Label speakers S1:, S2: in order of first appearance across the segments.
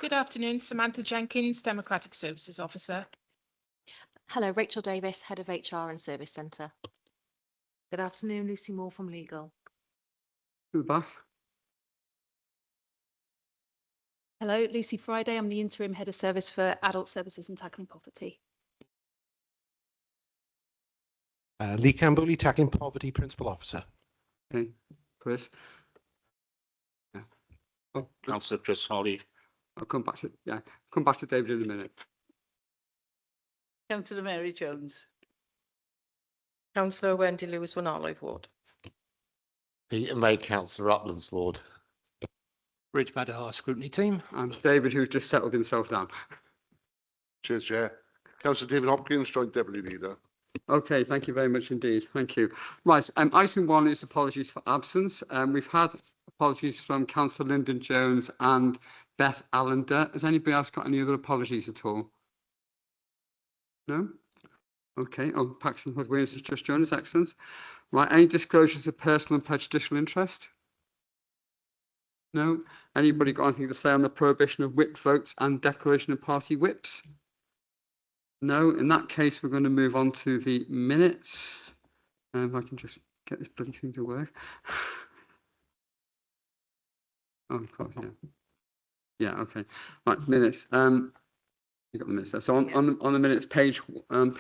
S1: Good afternoon, Samantha Jenkins, Democratic Services Officer.
S2: Hello, Rachel Davis, Head of HR and Service Centre.
S3: Good afternoon, Lucy Moore from Legal.
S4: To the back.
S5: Hello, Lucy Friday. I'm the Interim Head of Service for Adult Services and Tackling Poverty.
S6: Lee Campbell, Tackling Poverty Principal Officer.
S4: Okay, Chris. Yeah. Oh,
S7: Councillor Chris Holly.
S4: I'll come back to David in a minute.
S3: Councillor Mary Jones. Councillor Wendy Lewis Wynarlythe Ward.
S7: Peter May, Councillor Uplands Ward.
S8: Rich Madahar, Scrutiny Team.
S4: And David, who's just settled himself down.
S9: Cheers, Chair. Councillor David Hopkins, Joint Deputy Leader.
S4: Okay, thank you very much indeed. Thank you. Right, item 1 is apologies for absence. We've had apologies from Councillor Lyndon Jones and Beth Allender. Has anybody else got any other apologies at all? No? Okay. Oh, Paxton Hood-Williams has just joined us. Excellent. Right, any disclosures of personal and prejudicial interest? No? Anybody got anything to say on the prohibition of whip votes and declaration of party whips? No? In that case, we're going to move on to the minutes. If I can just get this bloody thing to work. Oh, of course, yeah. Yeah, okay. Right, minutes. You got the minutes there. So on the minutes, page 1,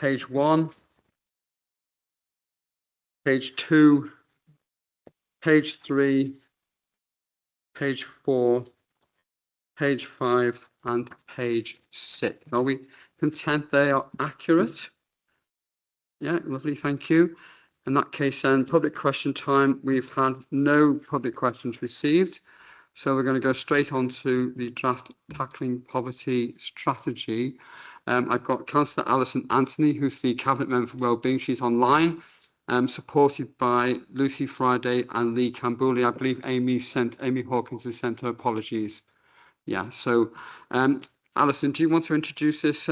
S4: page 2, page 3, page 4, page 5, and page 6. Are we content they are accurate? Yeah, lovely, thank you. In that case, then, public question time. We've had no public questions received. So we're going to go straight on to the draft Tackling Poverty strategy. I've got Councillor Alison Anthony, who's the Cabinet Member for Wellbeing. She's online, supported by Lucy Friday and Lee Campbell. I believe Amy Hawkins has sent her apologies. Yeah, so Alison, do you want to introduce this?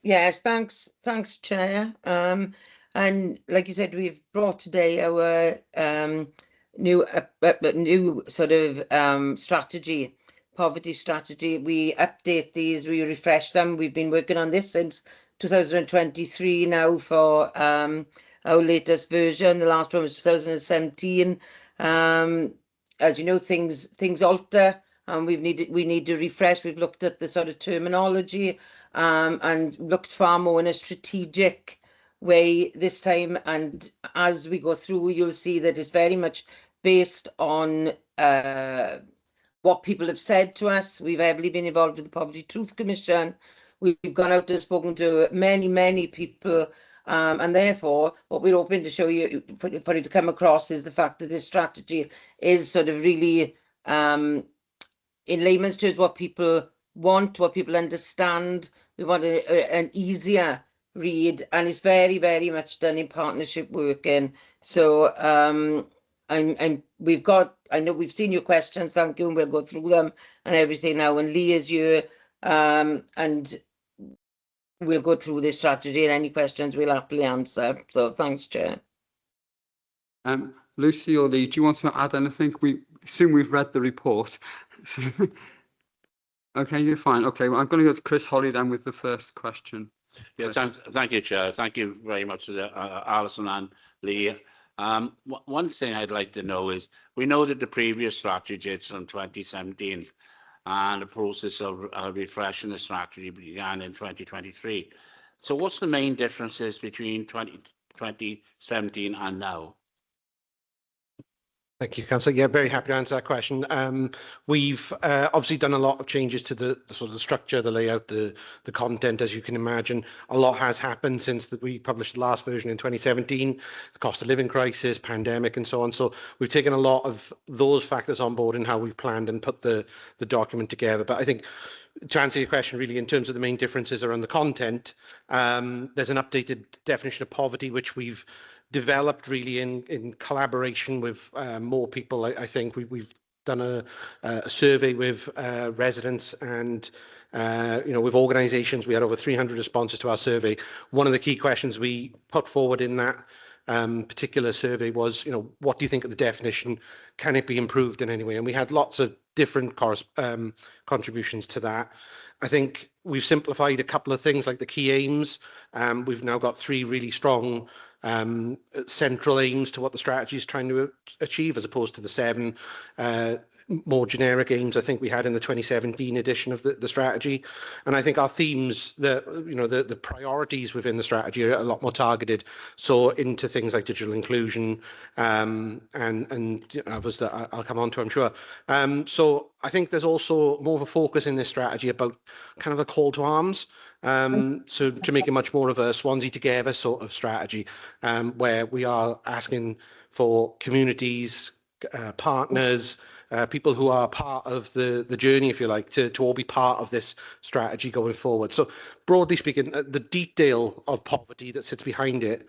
S10: Yes, thanks, Chair. And like you said, we've brought today our new sort of strategy, poverty strategy. We update these, we refresh them. We've been working on this since 2023 now for our latest version. The last one was 2017. As you know, things alter, and we need to refresh. We've looked at the sort of terminology and looked far more in a strategic way this time. And as we go through, you'll see that it's very much based on what people have said to us. We've heavily been involved with the Poverty Truth Commission. We've gone out and spoken to many people, and therefore what we're hoping to show you, for you to come across, is the fact that this strategy is sort of really, in layman's terms, what people want, what people understand. We want an easier read, and it's very much done in partnership working. So I know we've seen your questions, thank you, and we'll go through them and everything now. And Lee is here, and we'll go through this strategy, and any questions we'll happily answer. So thanks, Chair.
S4: Lucy or Lee, do you want to add anything? We assume we've read the report. Okay, you're fine. Okay, well, I'm going to go to Chris Holly then with the first question.
S7: Yes, thank you, Chair. Thank you very much to Alison and Lee. One thing I'd like to know is, we know that the previous strategy is from 2017, and the process of refreshing the strategy began in 2023. So what's the main differences between 2017 and now?
S6: Thank you, Councillor. Yeah, very happy to answer that question. We've obviously done a lot of changes to the sort of the structure, the layout, the content, as you can imagine. A lot has happened since we published the last version in 2017, the cost of living crisis, pandemic, and so on. So we've taken a lot of those factors on board in how we've planned and put the document together. But I think, to answer your question, really, in terms of the main differences around the content, there's an updated definition of poverty, which we've developed really in collaboration with more people. I think we've done a survey with residents and with organisations. We had over 300 responses to our survey. One of the key questions we put forward in that particular survey was, what do you think of the definition? Can it be improved in any way? And we had lots of different contributions to that. I think we've simplified a couple of things like the key aims. We've now got 3 really strong central aims to what the strategy is trying to achieve, as opposed to the 7 more generic aims I think we had in the 2017 edition of the strategy. And I think our themes, the priorities within the strategy are a lot more targeted, so into things like digital inclusion and others that I'll come on to, I'm sure. So I think there's also more of a focus in this strategy about kind of a call to arms, so to make it much more of a Swansea together sort of strategy, where we are asking for communities, partners, people who are part of the journey, if you like, to all be part of this strategy going forward. So broadly speaking, the detail of poverty that sits behind it,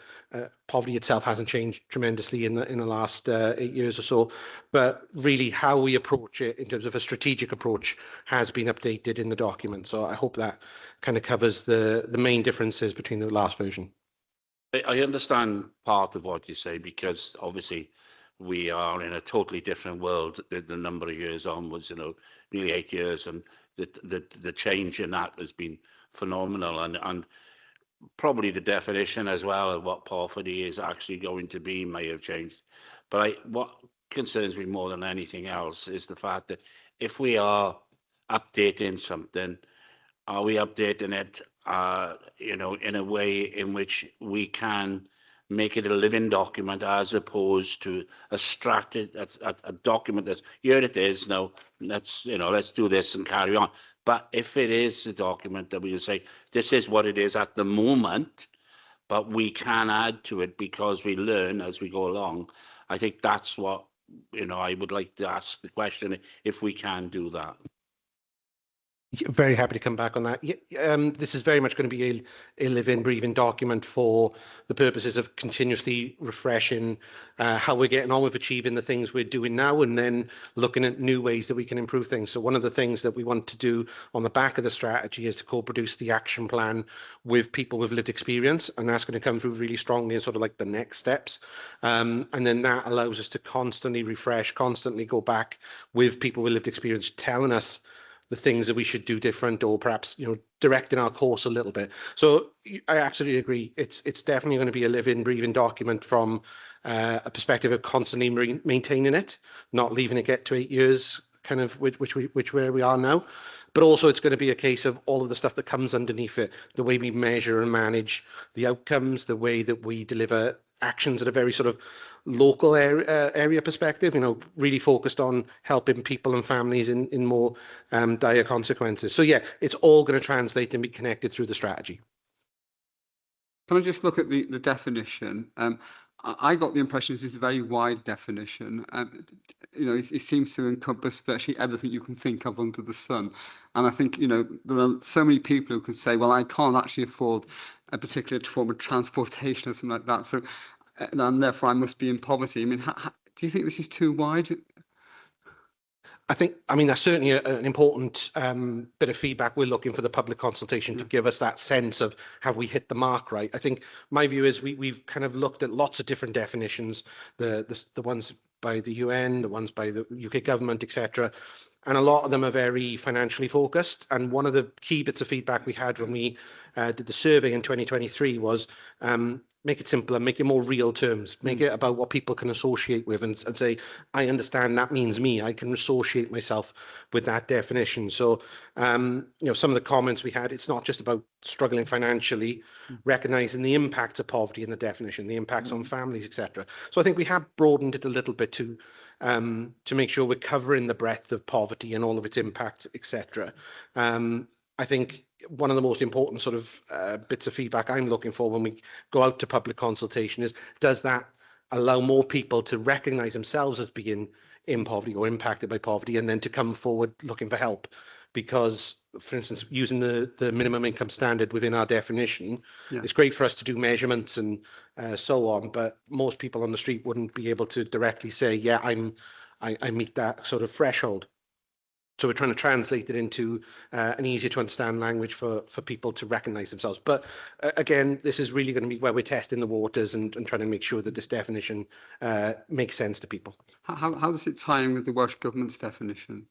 S6: poverty itself hasn't changed tremendously in the last 8 years or so, but really how we approach it in terms of a strategic approach has been updated in the document. So I hope that kind of covers the main differences between the last version.
S7: I understand part of what you say, because obviously we are in a totally different world the number of years onwards, nearly 8 years, and the change in that has been phenomenal, and probably the definition as well of what poverty is actually going to be may have changed. But what concerns me more than anything else is the fact that if we are updating something, are we updating it in a way in which we can make it a living document, as opposed to a document that's, here it is, now let's do this and carry on. But if it is a document that we can say, this is what it is at the moment, but we can add to it because we learn as we go along, I think that's what, I would like to ask the question, if we can do that.
S6: Very happy to come back on that. This is very much going to be a living, breathing document for the purposes of continuously refreshing how we're getting on with achieving the things we're doing now, and then looking at new ways that we can improve things. So one of the things that we want to do on the back of the strategy is to co-produce the action plan with people with lived experience, and that's going to come through really strongly in sort of like the next steps. And then that allows us to constantly refresh, constantly go back with people with lived experience telling us the things that we should do different, or perhaps directing our course a little bit. So I absolutely agree. It's definitely going to be a living, breathing document from a perspective of constantly maintaining it, not leaving it get to 8 years, kind of which where we are now. But also it's going to be a case of all of the stuff that comes underneath it, the way we measure and manage the outcomes, the way that we deliver actions at a very sort of local area perspective, really focused on helping people and families in more dire consequences. So yeah, it's all going to translate and be connected through the strategy.
S4: Can I just look at the definition? I got the impression this is a very wide definition. It seems to encompass virtually everything you can think of under the sun. And I think, there are so many people who could say, well, I can't actually afford a particular form of transportation or something like that. So, and therefore I must be in poverty. I mean, do you think this is too wide?
S6: I mean, that's certainly an important bit of feedback. We're looking for the public consultation to give us that sense of, have we hit the mark right? I think my view is we've kind of looked at lots of different definitions, the ones by the UN, the ones by the UK government, etc. And a lot of them are very financially focused. And one of the key bits of feedback we had when we did the survey in 2023 was, make it simpler, make it more real terms, make it about what people can associate with, and say, I understand that means me, I can associate myself with that definition. So, some of the comments we had, it's not just about struggling financially, recognizing the impacts of poverty in the definition, the impacts on families, etc. So I think we have broadened it a little bit to make sure we're covering the breadth of poverty and all of its impacts, etc. I think one of the most important sort of bits of feedback I'm looking for when we go out to public consultation is, does that allow more people to recognize themselves as being in poverty or impacted by poverty, and then to come forward looking for help? Because, for instance, using the minimum income standard within our definition, it's great for us to do measurements and so on, but most people on the street wouldn't be able to directly say, yeah, I meet that sort of threshold. So we're trying to translate it into an easier to understand language for people to recognize themselves. But again, this is really going to be where we're testing the waters and trying to make sure that this definition makes sense to people.
S4: How does it tie in with the Welsh Government's definition?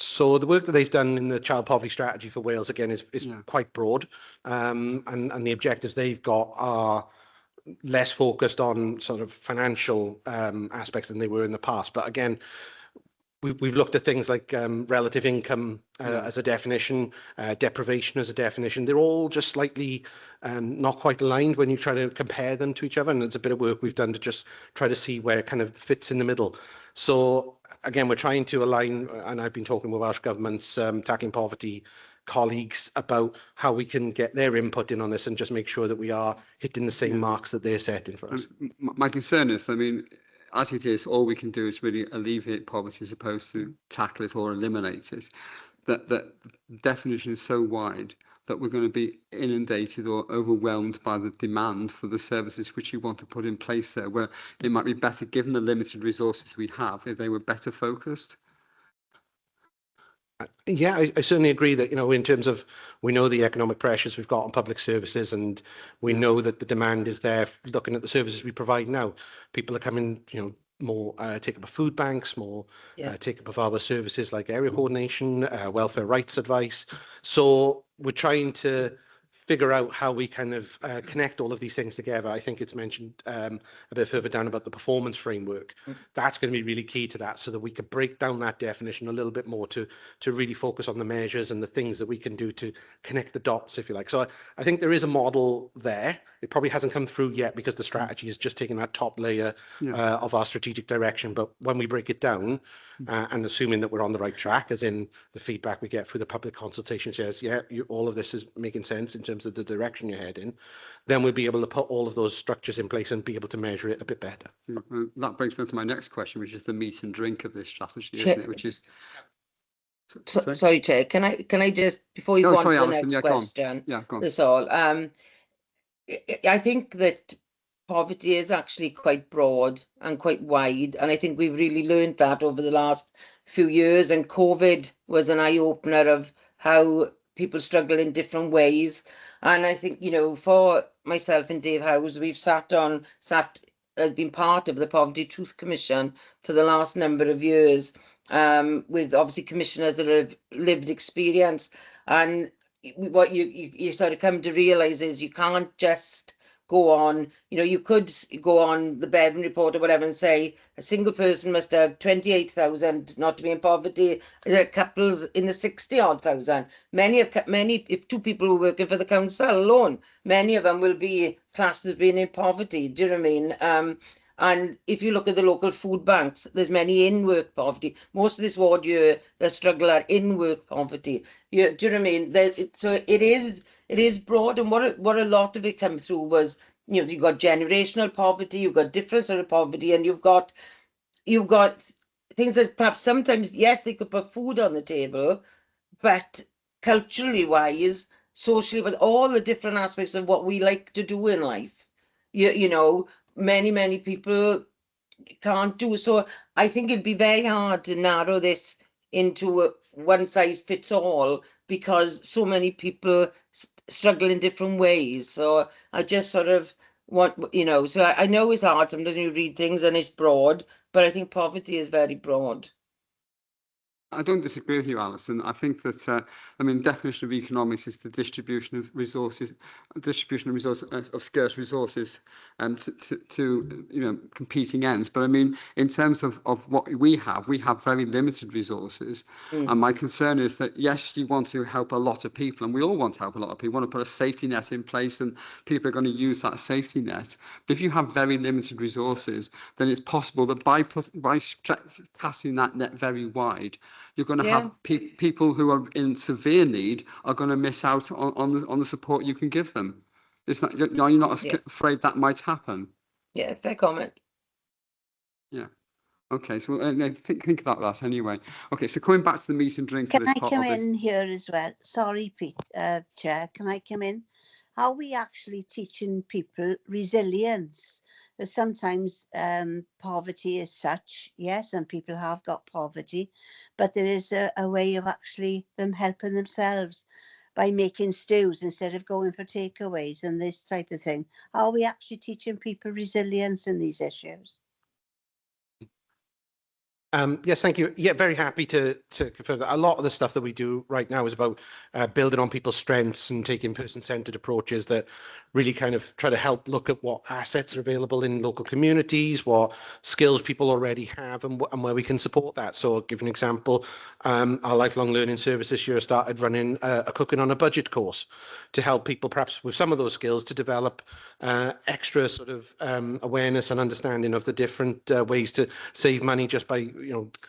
S6: So the work that they've done in the child poverty strategy for Wales, again, is
S4: Yeah.
S6: quite broad. And the objectives they've got are less focused on sort of financial aspects than they were in the past. But again, we've looked at things like relative income as a definition, deprivation as a definition. They're all just slightly not quite aligned when you try to compare them to each other. And it's a bit of work we've done to just try to see where it kind of fits in the middle. So again, we're trying to align, and I've been talking with Welsh Government's tackling poverty colleagues about how we can get their input in on this and just make sure that we are hitting the same marks that they're setting for us.
S4: My concern is, I mean, as it is, all we can do is really alleviate poverty as opposed to tackle it or eliminate it. That the definition is so wide that we're going to be inundated or overwhelmed by the demand for the services which you want to put in place there, where it might be better, given the limited resources we have, if they were better focused.
S6: Yeah, I certainly agree that, you know, in terms of, we know the economic pressures we've got on public services, and we know that the demand is there looking at the services we provide now. People are coming, you know, more take up of food banks, more take up of our services like area coordination, welfare rights advice. So we're trying to figure out how we kind of connect all of these things together. I think it's mentioned a bit further down about the performance framework. That's going to be really key to that, so that we could break down that definition a little bit more to really focus on the measures and the things that we can do to connect the dots, if you like. So I think there is a model there. It probably hasn't come through yet because the strategy is just taking that top layer of our strategic direction. But when we break it down, and assuming that we're on the right track, as in the feedback we get through the public consultation says, yeah, all of this is making sense in terms of the direction you're heading, then we'll be able to put all of those structures in place and be able to measure it a bit better.
S4: That brings me to my next question, which is the meat and drink of this strategy, isn't it? Which is...
S10: Sorry, Chair, can I just, before you go on to the
S4: Alison,
S10: next question,
S4: go on.
S10: that's all. I think that poverty is actually quite broad and quite wide, and I think we've really learned that over the last few years, and COVID was an eye-opener of how people struggle in different ways. And I think, you know, for myself and Dave Howes, we've been part of the Poverty Truth Commission for the last number of years, with obviously commissioners that have lived experience. And what you sort of come to realise is you can't just go on, you know, you could go on the Bevan report or whatever and say a single person must have 28,000 not to be in poverty. There are couples in the 60-odd thousand. If two people who are working for the council alone, many of them will be classed as being in poverty. Do you know what I mean? And if you look at the local food banks, there's many in-work poverty. Most of this ward year, the struggle are in-work poverty. Do you know what I mean? So it is broad, and what a lot of it come through was, you know, you've got generational poverty, you've got different sort of poverty, and you've got things that perhaps sometimes, yes, they could put food on the table, but culturally wise, socially, with all the different aspects of what we like to do in life, you know, many people can't do. So I think it'd be very hard to narrow this into a one size fits all, because so many people struggle in different ways. So I just sort of want, you know, so I know it's hard sometimes when you read things and it's broad, but I think poverty is very broad.
S4: I don't disagree with you, Alison. I think that, I mean, definition of economics is the distribution of resources, of scarce resources, to you know, competing ends. But I mean, in terms of what we have very limited resources, and my concern is that yes, you want to help a lot of people, and we all want to help a lot of people. We want to put a safety net in place, and people are going to use that safety net. But if you have very limited resources, then it's possible that by casting that net very wide, you're going to have people who are in severe need are going to miss out on the support you can give them. It's not, are you not afraid that might happen?
S10: Yeah, fair comment.
S4: Yeah. Okay, so think about that anyway. Okay, so coming back to the meat and drink.
S11: Can I come in here as well? Sorry, Pete, Chair, can I come in? Are we actually teaching people resilience? Because sometimes poverty is such, yes, and people have got poverty, but there is a way of actually them helping themselves by making stews instead of going for takeaways and this type of thing. Are we actually teaching people resilience in these issues?
S6: Yes, thank you. Yeah, very happy to confirm that. A lot of the stuff that we do right now is about building on people's strengths and taking person-centered approaches that really kind of try to help look at what assets are available in local communities, what skills people already have, and where we can support that. So I'll give you an example. Our lifelong learning service this year started running a cooking on a budget course to help people perhaps with some of those skills to develop extra sort of awareness and understanding of the different ways to save money just by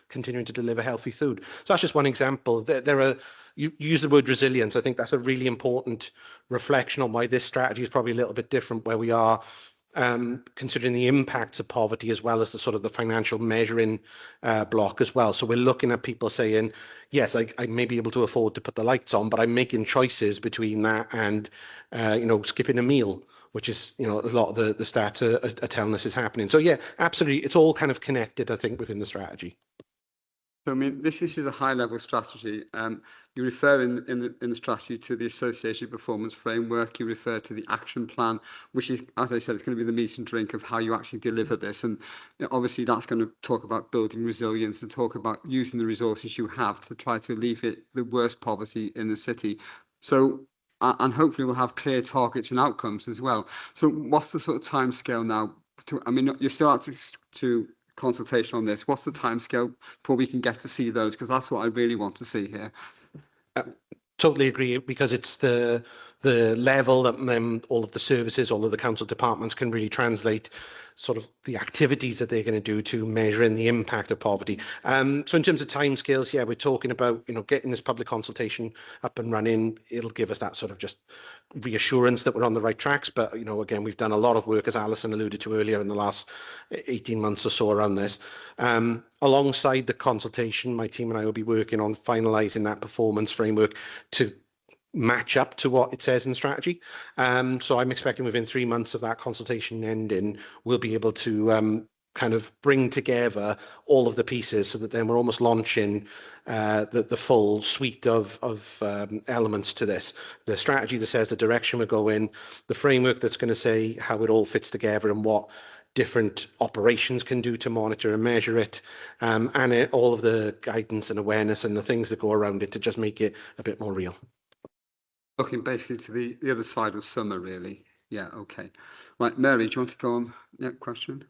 S6: continuing to deliver healthy food. So that's just one example. There are, you use the word resilience. I think that's a really important reflection on why this strategy is probably a little bit different, where we are considering the impacts of poverty as well as the sort of the financial measuring block as well. So we're looking at people saying, yes, I may be able to afford to put the lights on, but I'm making choices between that and, skipping a meal, which is, a lot of the stats are telling us is happening. So yeah, absolutely. It's all kind of connected, I think, within the strategy.
S4: So, I mean, this is a high-level strategy. You refer in the strategy to the associated performance framework. You refer to the action plan, which is, as I said, it's going to be the meat and drink of how you actually deliver this. And obviously, that's going to talk about building resilience and talk about using the resources you have to try to alleviate the worst poverty in the city. So, and hopefully, we'll have clear targets and outcomes as well. So, what's the sort of timescale now? You're starting to consultation on this. What's the timescale before we can get to see those? Because that's what I really want to see here.
S6: Totally agree, because it's the level that all of the services, all of the council departments can really translate sort of the activities that they're going to do to measuring the impact of poverty. So in terms of timescales, yeah, we're talking about, getting this public consultation up and running. It'll give us that sort of just reassurance that we're on the right tracks. But, again, we've done a lot of work, as Alison alluded to earlier, in the last 18 months or so around this. Alongside the consultation, my team and I will be working on finalising that performance framework to match up to what it says in the strategy. So I'm expecting within 3 months of that consultation ending, we'll be able to kind of bring together all of the pieces so that then we're almost launching the full suite of elements to this. The strategy that says the direction we're going, the framework that's going to say how it all fits together and what different operations can do to monitor and measure it, and all of the guidance and awareness and the things that go around it to just make it a bit more real.
S4: Looking basically to the other side of summer, really. Yeah, okay. Right, Mary, do you want to go on that question?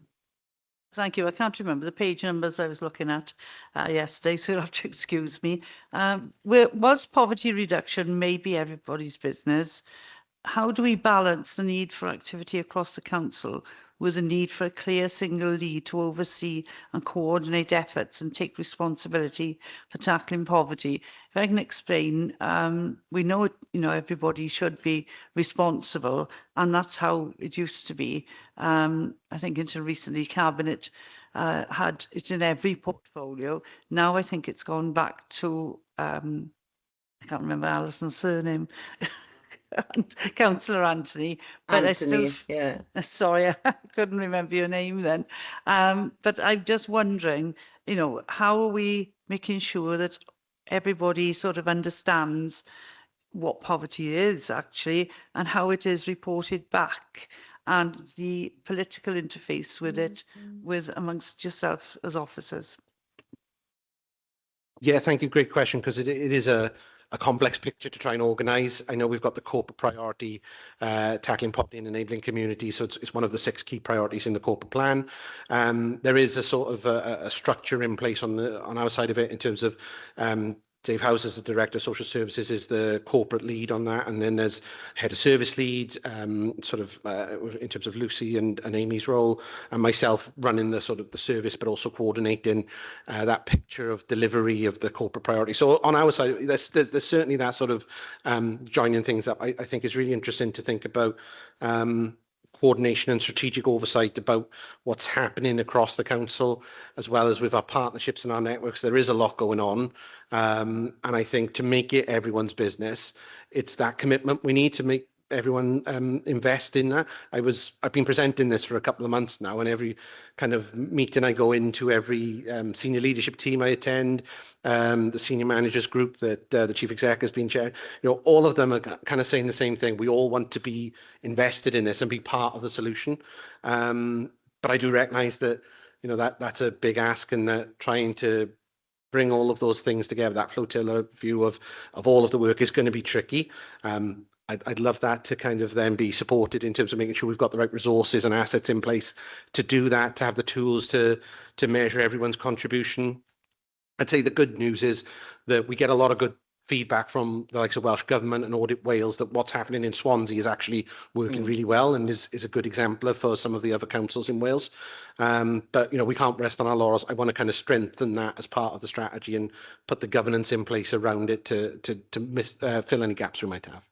S12: Thank you. I can't remember the page numbers I was looking at yesterday, so you'll have to excuse me. Was poverty reduction maybe everybody's business? How do we balance the need for activity across the council with the need for a clear single lead to oversee and coordinate efforts and take responsibility for tackling poverty? If I can explain, we know, everybody should be responsible, and that's how it used to be. I think until recently, Cabinet had it in every portfolio. Now I think it's gone back to, I can't remember Alison's surname, Councillor Anthony, but
S10: Anthony, yeah.
S12: Sorry, I couldn't remember your name then. But I'm just wondering, how are we making sure that everybody sort of understands what poverty is actually and how it is reported back, and the political interface with it, with amongst yourself as officers?
S6: Yeah, thank you. Great question, because it is a complex picture to try and organise. I know we've got the corporate priority, tackling poverty and enabling communities. So it's one of the 6 key priorities in the corporate plan. There is a sort of a structure in place on our side of it in terms of Dave Howes, as the Director of Social Services, is the corporate lead on that. And then there's Head of Service leads, in terms of Lucy and Amy's role, and myself running the sort of the service, but also coordinating that picture of delivery of the corporate priority. So on our side, there's certainly that sort of joining things up. I think is really interesting to think about coordination and strategic oversight about what's happening across the council, as well as with our partnerships and our networks. There is a lot going on. And I think to make it everyone's business, it's that commitment we need to make everyone invest in that. I've been presenting this for a couple of months now, and every kind of meeting I go into, every senior leadership team I attend, the senior managers group that the chief exec has been chairing, all of them are kind of saying the same thing. We all want to be invested in this and be part of the solution. But I do recognise that you know, that's a big ask, and trying to bring all of those things together, that flotilla view of all of the work is going to be tricky. I'd love that to kind of then be supported in terms of making sure we've got the right resources and assets in place to do that, to have the tools to measure everyone's contribution. I'd say the good news is that we get a lot of good feedback from the likes of Welsh Government and Audit Wales that what's happening in Swansea is actually working really well and is a good exemplar for some of the other councils in Wales. But, you know, we can't rest on our laurels. I want to kind of strengthen that as part of the strategy and put the governance in place around it to fill any gaps we might have.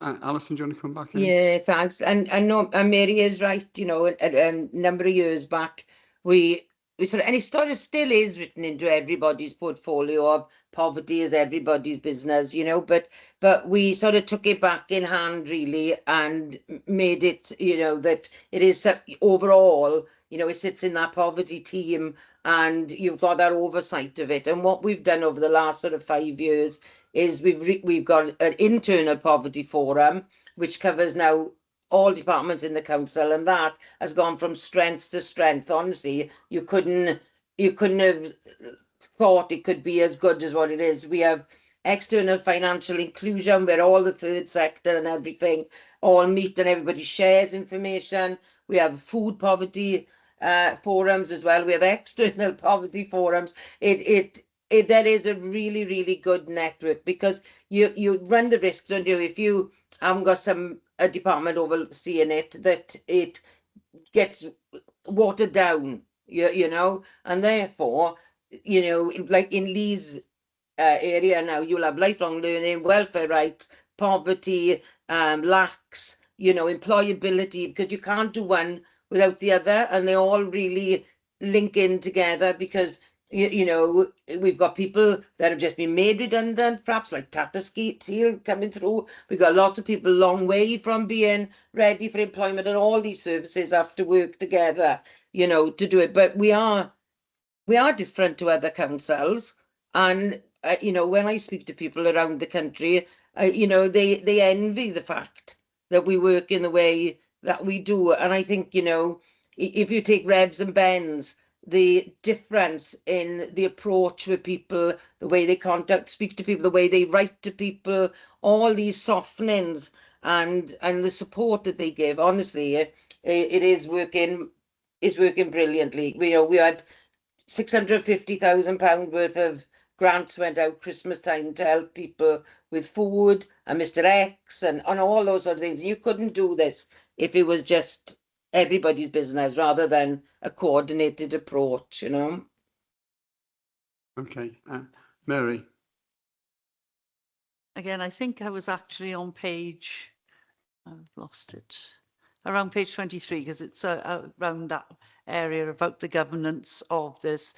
S4: Alison, do you want to come back in?
S10: Yeah, thanks. And no, and Mary is right. You know, a number of years back, we sort of, and it sort of still is written into everybody's portfolio of poverty is everybody's business, you know, but we sort of took it back in hand really and made it, you know, that it is overall, you know, it sits in that poverty team and you've got that oversight of it. And what we've done over the last sort of 5 years is we've got an internal poverty forum, which covers now all departments in the council, and that has gone from strength to strength. Honestly, you couldn't have thought it could be as good as what it is. We have external financial inclusion where all the third sector and everything all meet and everybody shares information. We have food poverty forums as well. We have external poverty forums. There is a really, really good network because you run the risk, don't you, if you haven't got a department overseeing it, that it gets watered down, you know, and therefore, you know, like in Lee's area now, you'll have lifelong learning, welfare rights, poverty, lacks, you know, employability, because you can't do one without the other, and they all really link in together because you know, we've got people that have just been made redundant, perhaps like Tata Steel coming through. We've got lots of people a long way from being ready for employment, and all these services have to work together, you know, to do it. But we are different to other councils, and you know, when I speak to people around the country, you know, they envy the fact that we work in the way that we do. And I think, you know, if you take Revs and Bens, the difference in the approach with people, the way they speak to people, the way they write to people, all these softenings and the support that they give, honestly, it is working brilliantly. You know, we had £650,000 worth of grants went out Christmas time to help people with food and Mr. X and all those sort of things. You couldn't do this if it was just everybody's business rather than a coordinated approach, you know.
S4: Okay, Mary.
S12: Again, I think I was actually on page, I've lost it, around page 23, because it's around that area about the governance of this.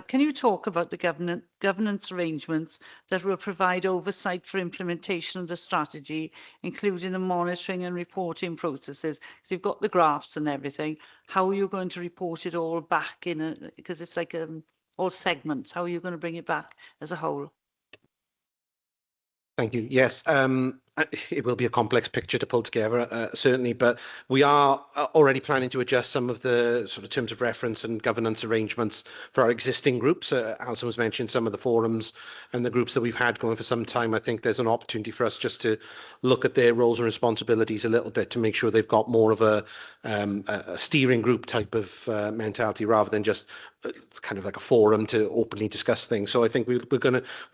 S12: Can you talk about the governance arrangements that will provide oversight for implementation of the strategy, including the monitoring and reporting processes? So you've got the graphs and everything. How are you going to report it all back in? Because it's like all segments. How are you going to bring it back as a whole?
S6: Thank you. Yes, it will be a complex picture to pull together, certainly, but we are already planning to adjust some of the sort of terms of reference and governance arrangements for our existing groups. Alison was mentioning some of the forums and the groups that we've had going for some time. I think there's an opportunity for us just to look at their roles and responsibilities a little bit to make sure they've got more of a steering group type of mentality rather than just kind of like a forum to openly discuss things. So I think we've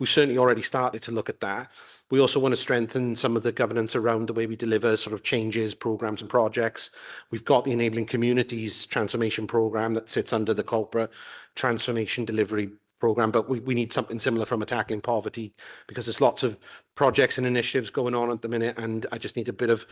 S6: certainly already started to look at that. We also want to strengthen some of the governance around the way we deliver sort of changes, programs and projects. We've got the Enabling Communities Transformation Programme that sits under the corporate transformation delivery programme, but we need something similar from Tackling Poverty because there's lots of projects and initiatives going on at the minute, and I just need a bit of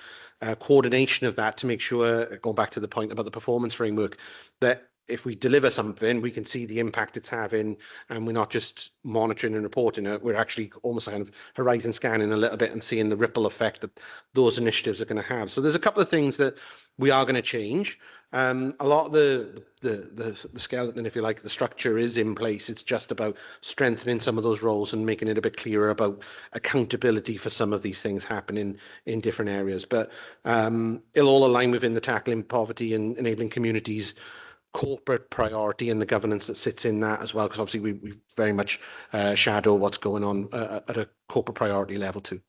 S6: coordination of that to make sure, going back to the point about the performance framework, that if we deliver something, we can see the impact it's having, and we're not just monitoring and reporting it. We're actually almost kind of horizon scanning a little bit and seeing the ripple effect that those initiatives are going to have. So there's a couple of things that we are going to change. A lot of the skeleton, if you like, the structure is in place. It's just about strengthening some of those roles and making it a bit clearer about accountability for some of these things happening in different areas. But it'll all align within the Tackling Poverty and Enabling Communities corporate priority and the governance that sits in that as well, because obviously we very much shadow what's going on at a corporate priority level too.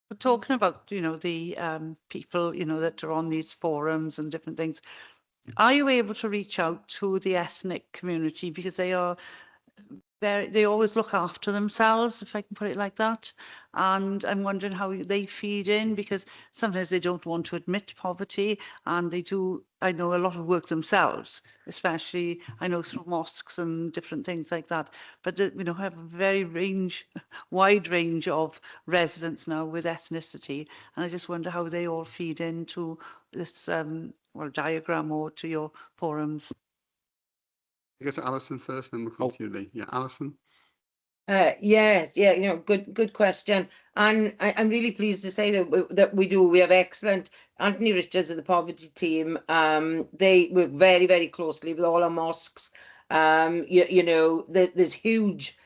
S12: But talking about, you know, the people, you know, that are on these forums and different things, are you able to reach out to the ethnic community, because they are they always look after themselves, if I can put it like that. And I'm wondering how they feed in, because sometimes they don't want to admit poverty, and they do, I know, a lot of work themselves, especially, I know, through mosques and different things like that. But, you know, have a very wide range of residents now with ethnicity. And I just wonder how they all feed into this, well, diagram or to your forums.
S4: You go to Alison first, then we'll come to you, Lee. Yeah, Alison.
S10: Yes, yeah, good question. And I'm really pleased to say that we have excellent Anthony Richards of the poverty team. They work very, very closely with all our mosques. There's huge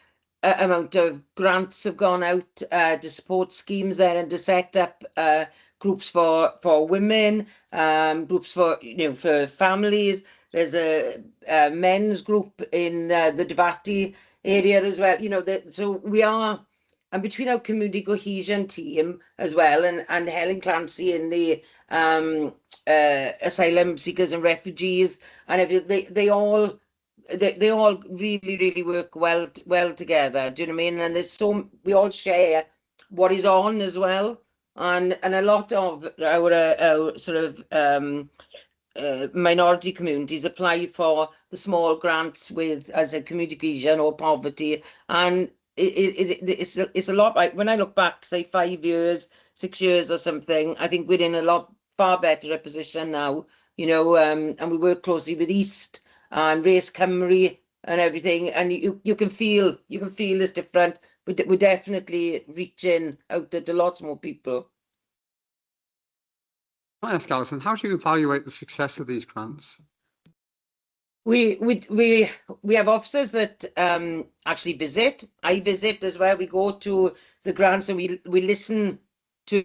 S10: amount of grants have gone out to support schemes there and to set up groups for women, groups for for families. There's a men's group in the Devati area as well. So we are, and between our community cohesion team as well, and Helen Clancy in the asylum seekers and refugees, and everything, they all really work well together. Do you know what I mean? And we all share what is on as well, and a lot of our sort of minority communities apply for the small grants with, as a community cohesion or poverty, and it's a lot. Like when I look back, say 5 years, 6 years or something, I think we're in a lot far better position now. And we work closely with East and Race Cymru and everything, and you can feel it's different. But we're definitely reaching out to lots more people.
S4: Can I ask Alison, how do you evaluate the success of these grants?
S10: We have officers that actually visit. I visit as well. We go to the grants and we listen to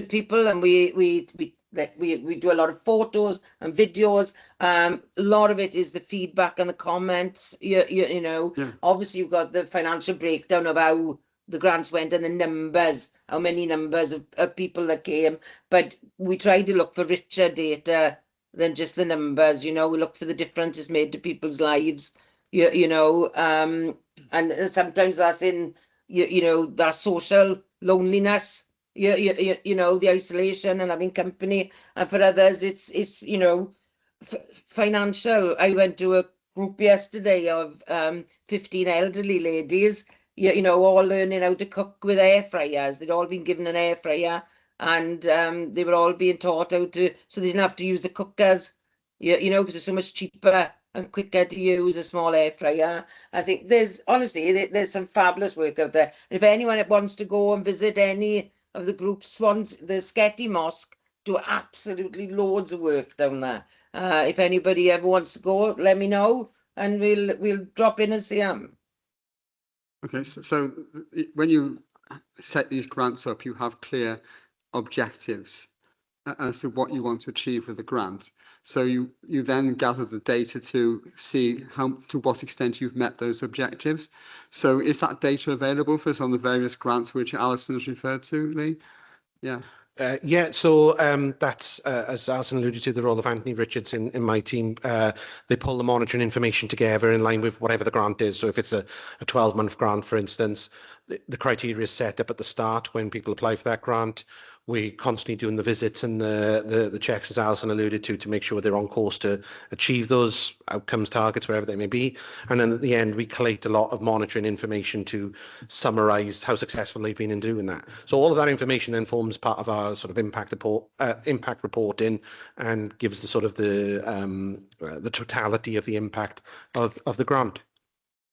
S10: people, and we do a lot of photos and videos. A lot of it is the feedback and the comments. Obviously you've got the financial breakdown of how the grants went and the numbers, how many numbers of people that came. But we try to look for richer data than just the numbers. We look for the difference it's made to people's lives. And sometimes that's in that social loneliness. The isolation and having company, and for others it's financial. I went to a group yesterday of 15 elderly ladies, all learning how to cook with air fryers. They'd all been given an air fryer, and they were all being taught how to, so they didn't have to use the cookers, because it's so much cheaper and quicker to use a small air fryer. I think there's some fabulous work out there. If anyone wants to go and visit any of the groups, the Scrutiny Mosque do absolutely loads of work down there. If anybody ever wants to go, let me know, and we'll drop in and see them.
S4: Okay, so when you set these grants up, you have clear objectives as to what you want to achieve with the grant. So you then gather the data to see to what extent you've met those objectives. So is that data available for us on the various grants which Alison has referred to, Lee? Yeah.
S6: So that's, as Alison alluded to, the role of Anthony Richards in my team. They pull the monitoring information together in line with whatever the grant is. So if it's a 12-month grant, for instance, the criteria is set up at the start when people apply for that grant. We're constantly doing the visits and the checks, as Alison alluded to make sure they're on course to achieve those outcomes, targets, wherever they may be. And then at the end, we collect a lot of monitoring information to summarise how successful they've been in doing that. So all of that information then forms part of our sort of impact reporting, and gives the sort of the totality of the impact of the grant.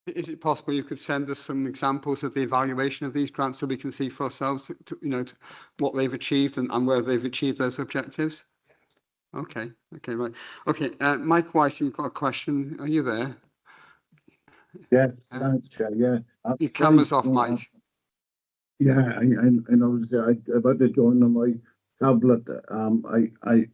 S4: Is it possible you could send us some examples of the evaluation of these grants so we can see for ourselves, what they've achieved and whether they've achieved those objectives? Okay, right. Okay, Mike White, you've got a question. Are you there?
S13: Yeah, thanks, Chair. Yeah.
S4: Your camera's off, Mike.
S13: Yeah, I know. I'm about to join on my tablet. I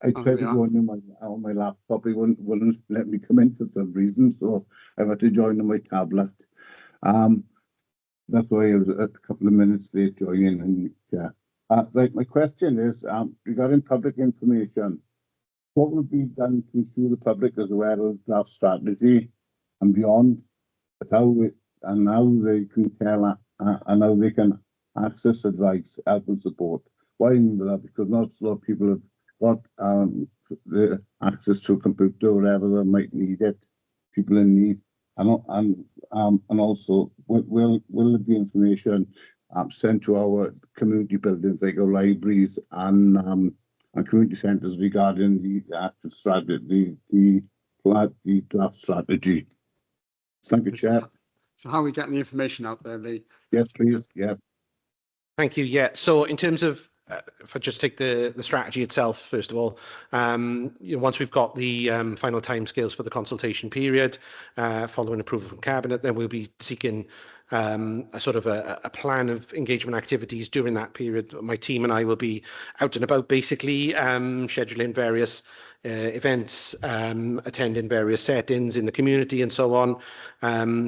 S4: Oh,
S13: tried to
S4: yeah.
S13: go on my laptop. It wouldn't let me come in for some reason, so I had to join on my tablet. That's why I was a couple of minutes late joining. And yeah, right. My question is regarding public information. What would be done to ensure the public is aware of draft strategy and beyond, but and how they can tell and how they can access advice, help and support? Why I mean by that? Because not a lot of people have got the access to a computer or whatever they might need it. People in need, and also will there be information sent to our community buildings like our libraries and community centres regarding the actual strategy, the draft strategy? Thank you, Chair.
S4: So how are we getting the information out there, Lee?
S13: Yes, please. Yeah.
S6: Thank you. Yeah. So in terms of, if I just take the strategy itself, first of all, once we've got the final timescales for the consultation period, following approval from Cabinet, then we'll be seeking a sort of a plan of engagement activities during that period. My team and I will be out and about, basically scheduling various events, attending various settings in the community and so on.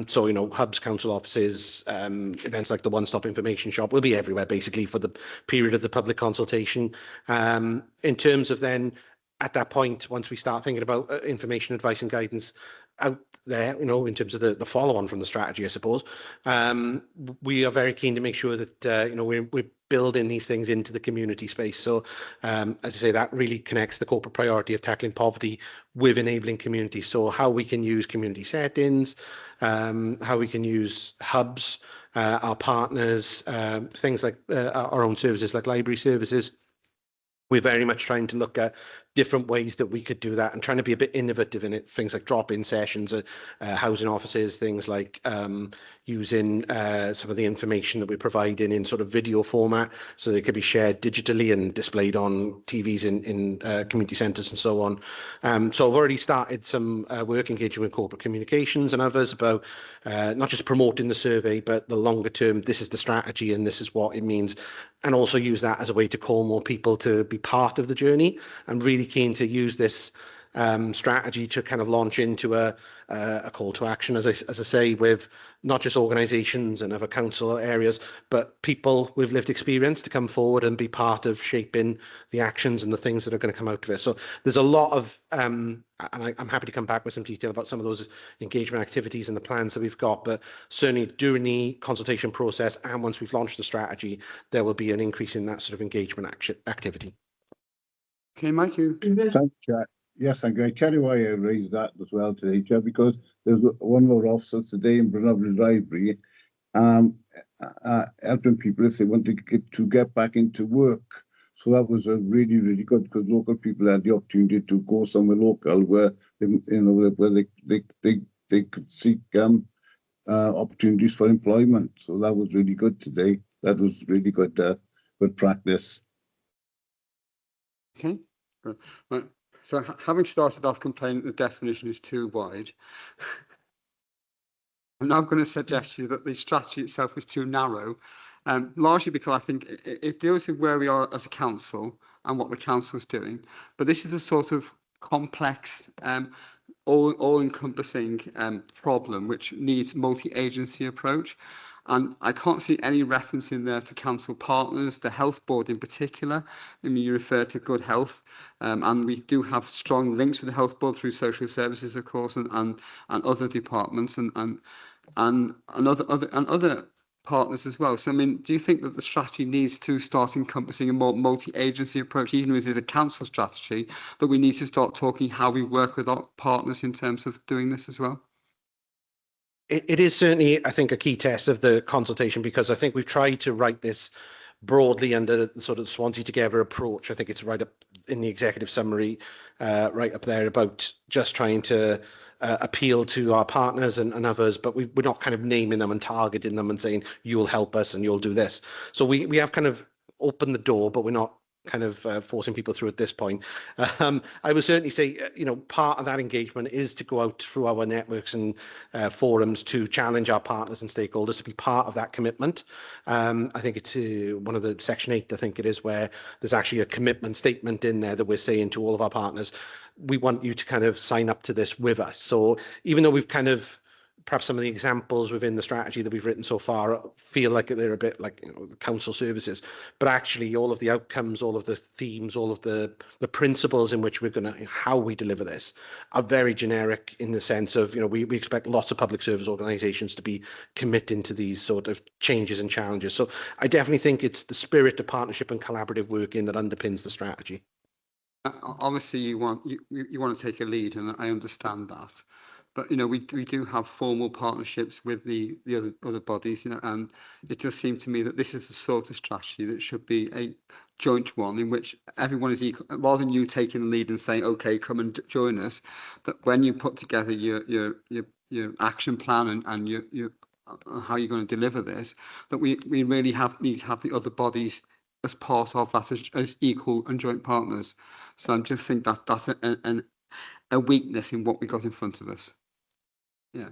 S6: So, hubs, council offices, events like the one-stop information shop will be everywhere basically for the period of the public consultation. In terms of then, at that point, once we start thinking about information, advice and guidance out there, in terms of the follow-on from the strategy, I suppose, we are very keen to make sure that, we're building these things into the community space. So, as I say, that really connects the corporate priority of tackling poverty with enabling communities. So how we can use community settings, how we can use hubs, our partners, things like our own services like library services. We're very much trying to look at different ways that we could do that and trying to be a bit innovative in it. Things like drop-in sessions, housing offices, things like using some of the information that we're providing in sort of video format, so they could be shared digitally and displayed on TVs in community centres and so on. So I've already started some work engaging with corporate communications and others about not just promoting the survey, but the longer term, this is the strategy and this is what it means. And also use that as a way to call more people to be part of the journey. I'm really keen to use this strategy to kind of launch into a call to action, as I say, with not just organisations and other council areas, but people with lived experience to come forward and be part of shaping the actions and the things that are going to come out of it. So there's a lot of, and I'm happy to come back with some detail about some of those engagement activities and the plans that we've got, but certainly during the consultation process and once we've launched the strategy, there will be an increase in that sort of engagement activity.
S4: Okay, Mike, you.
S13: Thank you, Chair. Yes, I'm going to tell you why I raised that as well today, Chair, because there's one of our officers today in Brynhowly Library helping people if they want to get back into work. So that was a really, really good, because local people had the opportunity to go somewhere local where they could seek opportunities for employment. So that was really good today. That was really good, good practice.
S4: Okay, right. So having started off complaining that the definition is too wide, I'm now going to suggest to you that the strategy itself is too narrow, largely because I think it deals with where we are as a council and what the council's doing. But this is a sort of complex, all-encompassing problem which needs multi-agency approach. And I can't see any reference in there to council partners, the health board in particular. I mean, you refer to good health, and we do have strong links with the health board through social services, of course, and other departments and other partners as well. So, I mean, do you think that the strategy needs to start encompassing a more multi-agency approach, even if it is a council strategy, that we need to start talking how we work with our partners in terms of doing this as well?
S6: It is certainly, I think, a key test of the consultation, because I think we've tried to write this broadly under the sort of Swansea Together approach. I think it's right up in the executive summary, right up there, about just trying to appeal to our partners and others, but we're not kind of naming them and targeting them and saying, you'll help us and you'll do this. So we have kind of opened the door, but we're not kind of forcing people through at this point. I would certainly say, part of that engagement is to go out through our networks and forums to challenge our partners and stakeholders to be part of that commitment. I think it's one of the Section 8, I think it is, where there's actually a commitment statement in there that we're saying to all of our partners, we want you to kind of sign up to this with us. So even though we've kind of perhaps some of the examples within the strategy that we've written so far feel like they're a bit like the council services, but actually all of the outcomes, all of the themes, all of the principles in which we're going to, how we deliver this are very generic in the sense of, we expect lots of public service organisations to be committing to these sort of changes and challenges. So I definitely think it's the spirit of partnership and collaborative working that underpins the strategy.
S4: Obviously, you want to take a lead, and I understand that. But we do have formal partnerships with the other bodies, and it does seem to me that this is the sort of strategy that should be a joint one in which everyone is equal, rather than you taking the lead and saying, "Okay, come and join us." That when you put together your action plan and your how you're going to deliver this, that we really need to have the other bodies as part of that as equal and joint partners. So I just think that that's a weakness in what we got in front of us. Yeah.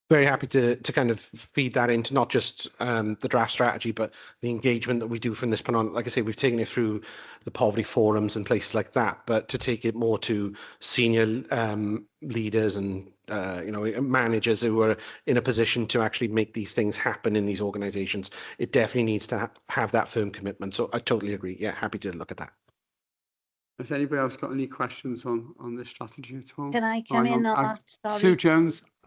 S6: Very happy to kind of feed that into not just the draft strategy, but the engagement that we do from this point on. Like I say, we've taken it through the poverty forums and places like that, but to take it more to senior leaders and managers who are in a position to actually make these things happen in these organizations, it definitely needs to have that firm commitment. So I totally agree. Yeah, happy to look at that.
S4: Has anybody else got any questions on this strategy at all?
S11: Can I come in on that? Sorry.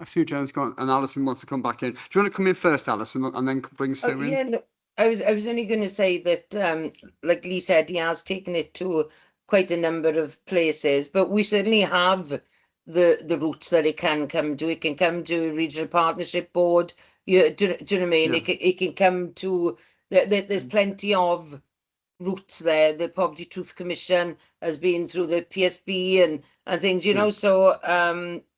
S4: Sue Jones got, and Alison wants to come back in. Do you want to come in first, Alison, and then bring Sue in?
S10: Yeah, look, I was only going to say that, like Lee said, he has taken it to quite a number of places, but we certainly have the routes that it can come to. It can come to Regional Partnership Board. Do you know what I mean?
S4: Yeah.
S10: It can come to. There's plenty of routes there. The Poverty Truth Commission has been through the PSB and things, so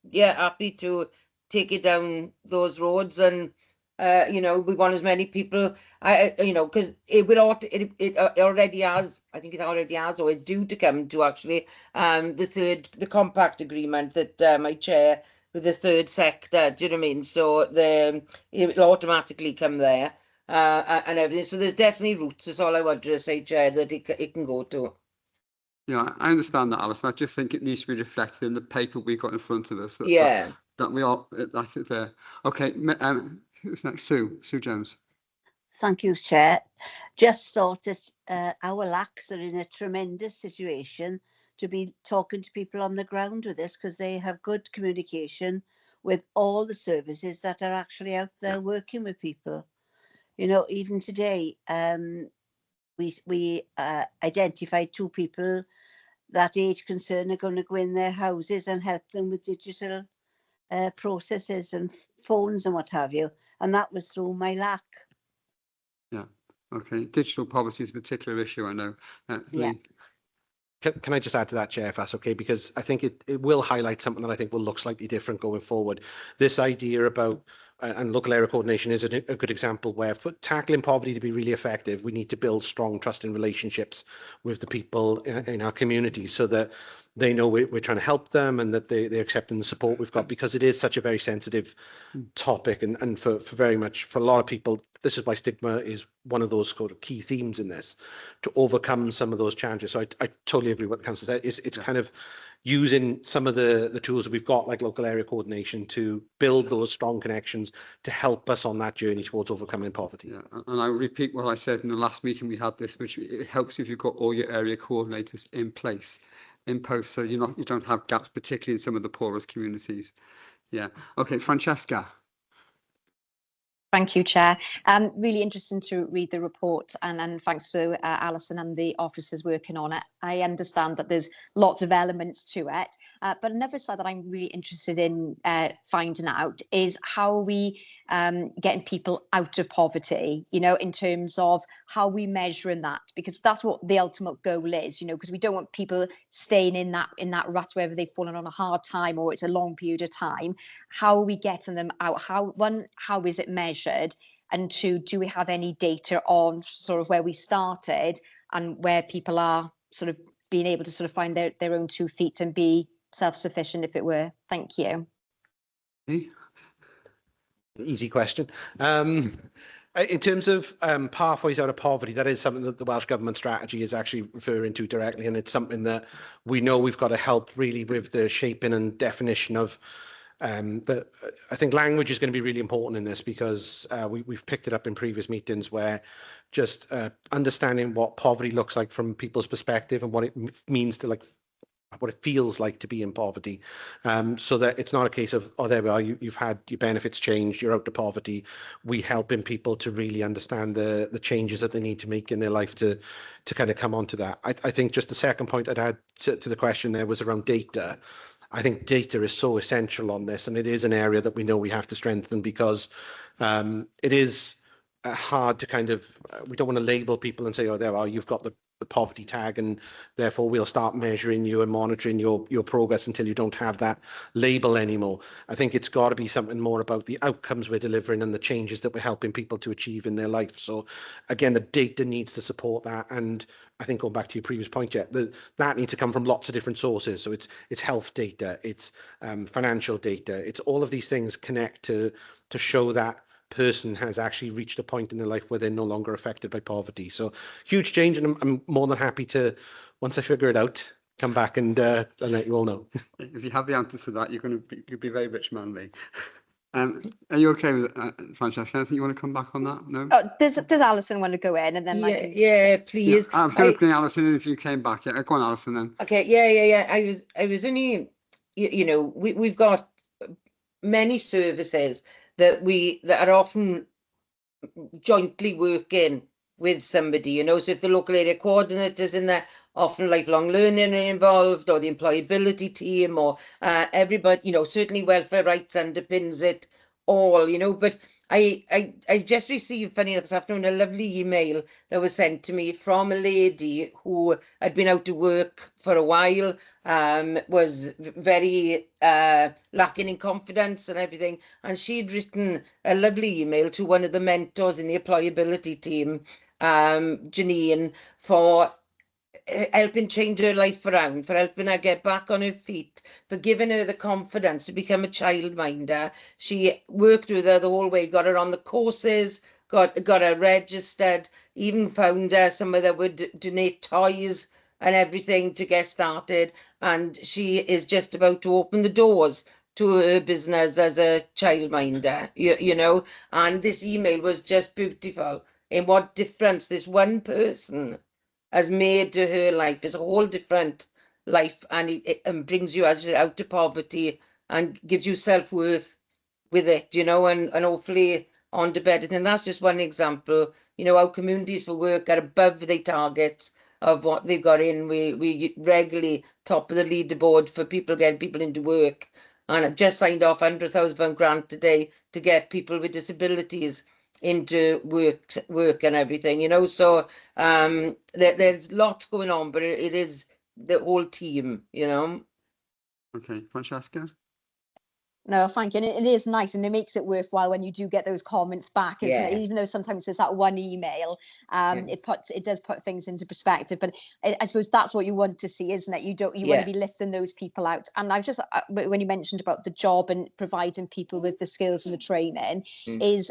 S10: yeah, happy to take it down those roads, and we want as many people, because it already has, I think it already has, or it's due to come to actually the compact agreement that I chair with the third sector. Do you know what I mean? So it will automatically come there. And everything. So there's definitely routes. That's all I wanted to say, Chair, that it can go to.
S4: Yeah, I understand that, Alison. I just think it needs to be reflected in the paper we've got in front of us. That we are, that's it there. Okay, who's next? Sue Jones.
S11: Thank you, Chair. Just thought that our LACs are in a tremendous situation to be talking to people on the ground with this, because they have good communication with all the services that are actually out there working with people. Even today, we identified 2 people that age concern are going to go in their houses and help them with digital processes and phones and what have you. And that was through my LAC.
S4: Yeah. Okay. Digital poverty is a particular issue, I know.
S11: Yeah.
S6: Can I just add to that, Chair, if that's okay? Because I think it will highlight something that I think will look slightly different going forward. This idea about, and local area coordination is a good example where for tackling poverty to be really effective, we need to build strong trusting relationships with the people in our communities so that they know we're trying to help them and that they're accepting the support we've got, because it is such a very sensitive topic. And for a lot of people, this is why stigma is one of those sort of key themes in this, to overcome some of those challenges. So I totally agree with what the council said. It's kind of using some of the tools that we've got, like local area coordination, to build those strong connections to help us on that journey towards overcoming poverty.
S4: Yeah, and I repeat what I said in the last meeting we had this, which it helps if you've got all your area coordinators in place, in post, so you don't have gaps, particularly in some of the poorest communities. Yeah. Okay, Francesca.
S14: Thank you, Chair. Really interesting to read the report, and thanks to Alison and the officers working on it. I understand that there's lots of elements to it, but another side that I'm really interested in finding out is how we getting people out of poverty, in terms of how we measuring that, because that's what the ultimate goal is, because we don't want people staying in that rut wherever they've fallen on a hard time or it's a long period of time. How are we getting them out? How is it measured? And 2, do we have any data on sort of where we started and where people are sort of being able to sort of find their own 2 feet and be self-sufficient, if it were. Thank you.
S6: Easy question. In terms of pathways out of poverty, that is something that the Welsh Government strategy is actually referring to directly, and it's something that we know we've got to help really with the shaping and definition of I think language is going to be really important in this, because we've picked it up in previous meetings where just understanding what poverty looks like from people's perspective and what it means to, like, what it feels like to be in poverty, so that it's not a case of, oh, there we are, you've had your benefits changed, you're out of poverty. We helping people to really understand the changes that they need to make in their life to kind of come onto that. I think just the second point I'd add to the question there was around data. I think data is so essential on this, and it is an area that we know we have to strengthen, because it is hard to kind of, we don't want to label people and say, oh, there are, you've got the poverty tag, and therefore we'll start measuring you and monitoring your progress until you don't have that label anymore. I think it's got to be something more about the outcomes we're delivering and the changes that we're helping people to achieve in their life. So again, the data needs to support that, and I think going back to your previous point, that needs to come from lots of different sources. So it's health data, it's financial data, it's all of these things connect to show that person has actually reached a point in their life where they're no longer affected by poverty. So huge change, and I'm more than happy to, once I figure it out, come back and let you all know.
S4: If you have the answer to that, you'll be very rich man, Lee. Are you okay with Francesca? Anything you want to come back on that? No.
S14: Oh, does Alison want to go in, and then I can...
S10: Yeah, please.
S4: Yeah, I'm going to bring Alison in if you came back. Yeah, go on, Alison, then.
S10: Okay, yeah. I was only, you know, we've got many services that are often jointly working with somebody, you know. So if the local area coordinators in there, often lifelong learning are involved, or the employability team, or everybody, you know, certainly welfare rights underpins it all, you know. But I just received, funny enough, this afternoon, a lovely email that was sent to me from a lady who had been out to work for a while, was very lacking in confidence and everything. And she'd written a lovely email to one of the mentors in the employability team, Janine, for helping change her life around, for helping her get back on her feet, for giving her the confidence to become a childminder. She worked with her the whole way, got her on the courses, got her registered, even found her somewhere that would donate toys and everything to get started. And she is just about to open the doors to her business as a childminder, you know. And this email was just beautiful in what difference this one person has made to her life. It's a whole different life, and it brings you out of poverty and gives you self-worth with it, you know, and hopefully on to better. And that's just one example. You know, our communities for work are above the targets of what they've got in. We regularly top of the leaderboard for getting people into work. And I've just signed off £100,000 grant today to get people with disabilities into work and everything, you know. So there's lots going on, but it is the whole team, you know.
S4: Okay, Francesca.
S14: No, thank you. And it is nice, and it makes it worthwhile when you do get those comments back, isn't it? Even though sometimes it's that one email, it does put things into perspective. But I suppose that's what you want to see, isn't it? You want to be lifting those people out. And I've just when you mentioned about the job and providing people with the skills and the training, does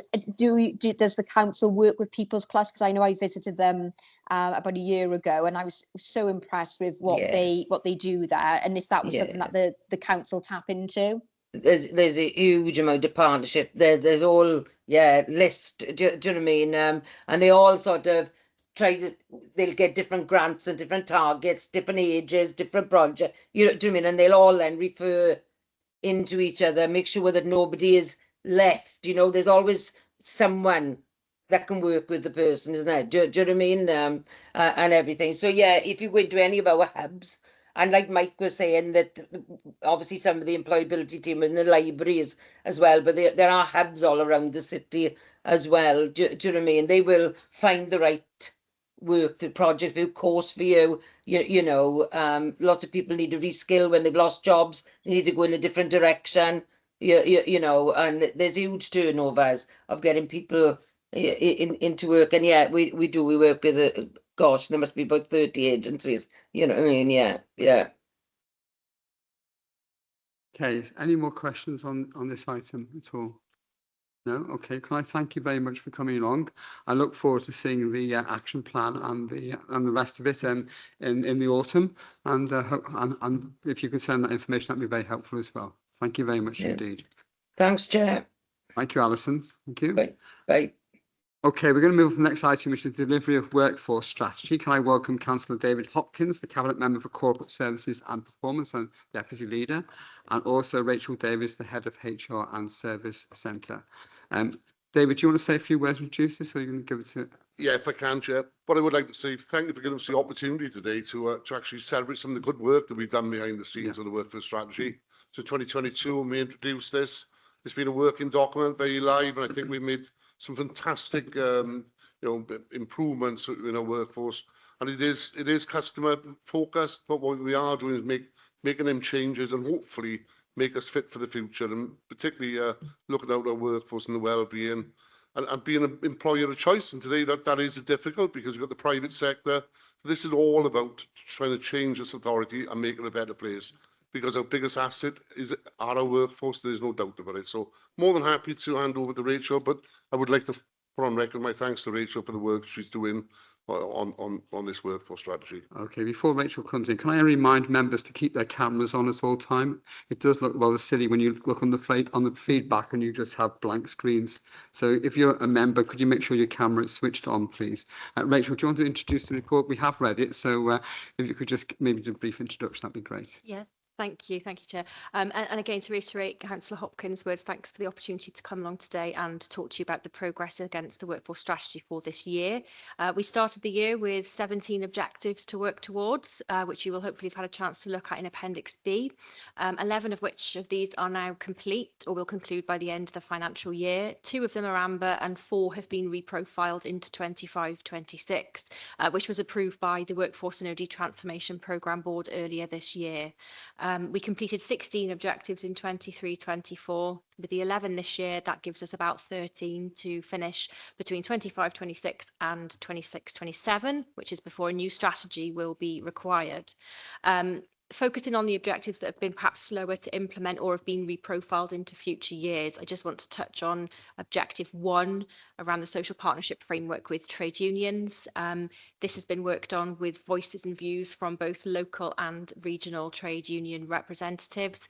S14: the council work with People's Plus? Because I know I visited them about a year ago, and I was so impressed with what they do there. And if that was something that the council tap into.
S10: There's a huge amount of partnership. There's all list. Do you know what I mean? And they all sort of they'll get different grants and different targets, different ages, different projects. You know what I mean? And they'll all then refer into each other, make sure that nobody is left. You know, there's always someone that can work with the person, isn't it? Do you know what I mean? And everything. So if you go into any of our hubs. And like Mike was saying, that obviously some of the employability team in the libraries as well, but there are hubs all around the city as well. Do you know what I mean? They will find the right work for project for you, course for you. You know, lots of people need to reskill when they've lost jobs. They need to go in a different direction. You know, and there's huge turnovers of getting people into work. And we work with gosh, there must be about 30 agencies, you know what I mean? Yeah, yeah.
S4: Okay, any more questions on this item at all? No? Okay, can I thank you very much for coming along? I look forward to seeing the action plan and the rest of it in the autumn. And if you could send that information, that'd be very helpful as well. Thank you very much
S10: Yeah.
S4: indeed.
S10: Thanks, Chair.
S4: Thank you, Alison. Thank you.
S10: Bye. Bye.
S4: Okay, we're going to move on to the next item, which is delivery of workforce strategy. Can I welcome Councillor David Hopkins, the Cabinet Member for Corporate Services and Performance and Deputy Leader, and also Rachel Davis, the Head of HR and Service Centre. David, do you want to say a few words, introduce this, or are you going to give it to...
S9: Yeah, if I can, Chair. What I would like to say, thank you for giving us the opportunity today to actually celebrate some of the good work that we've done behind the scenes on the workforce strategy. So 2022, when we introduced this, it's been a working document, very live, and I think we've made some fantastic, improvements in our workforce. And it is customer focused, but what we are doing is making them changes and hopefully make us fit for the future, and particularly looking at our workforce and the well-being and being an employer of choice. And today that is difficult because you've got the private sector. This is all about trying to change this authority and make it a better place, because our biggest asset is our workforce. There is no doubt about it. So more than happy to hand over to Rachel, but I would like to put on record my thanks to Rachel for the work she's doing on this workforce strategy.
S4: Okay, before Rachel comes in, can I remind members to keep their cameras on at all time? It does look rather silly when you look on the feedback and you just have blank screens. So if you're a member, could you make sure your camera is switched on, please? Rachel, do you want to introduce the report? We have read it, so if you could just maybe do a brief introduction, that'd be great.
S2: Yeah. Thank you, Chair. And again, to reiterate Councillor Hopkins' words, thanks for the opportunity to come along today and talk to you about the progress against the workforce strategy for this year. We started the year with 17 objectives to work towards, which you will hopefully have had a chance to look at in Appendix B. 11 of which of these are now complete or will conclude by the end of the financial year. 2 of them are amber and 4 have been reprofiled into 25-26, which was approved by the Workforce and OD Transformation Programme Board earlier this year. We completed 16 objectives in 23-24. With the 11 this year, that gives us about 13 to finish between 25-26 and 26-27, which is before a new strategy will be required. Focusing on the objectives that have been perhaps slower to implement or have been reprofiled into future years, I just want to touch on Objective 1 around the social partnership framework with trade unions. This has been worked on with voices and views from both local and regional trade union representatives,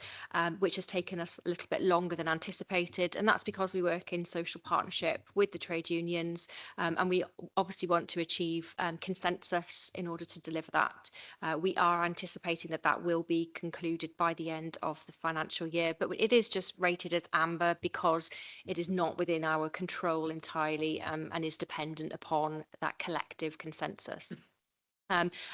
S2: which has taken us a little bit longer than anticipated. And that's because we work in social partnership with the trade unions, and we obviously want to achieve consensus in order to deliver that. We are anticipating that will be concluded by the end of the financial year, but it is just rated as amber because it is not within our control entirely, and is dependent upon that collective consensus.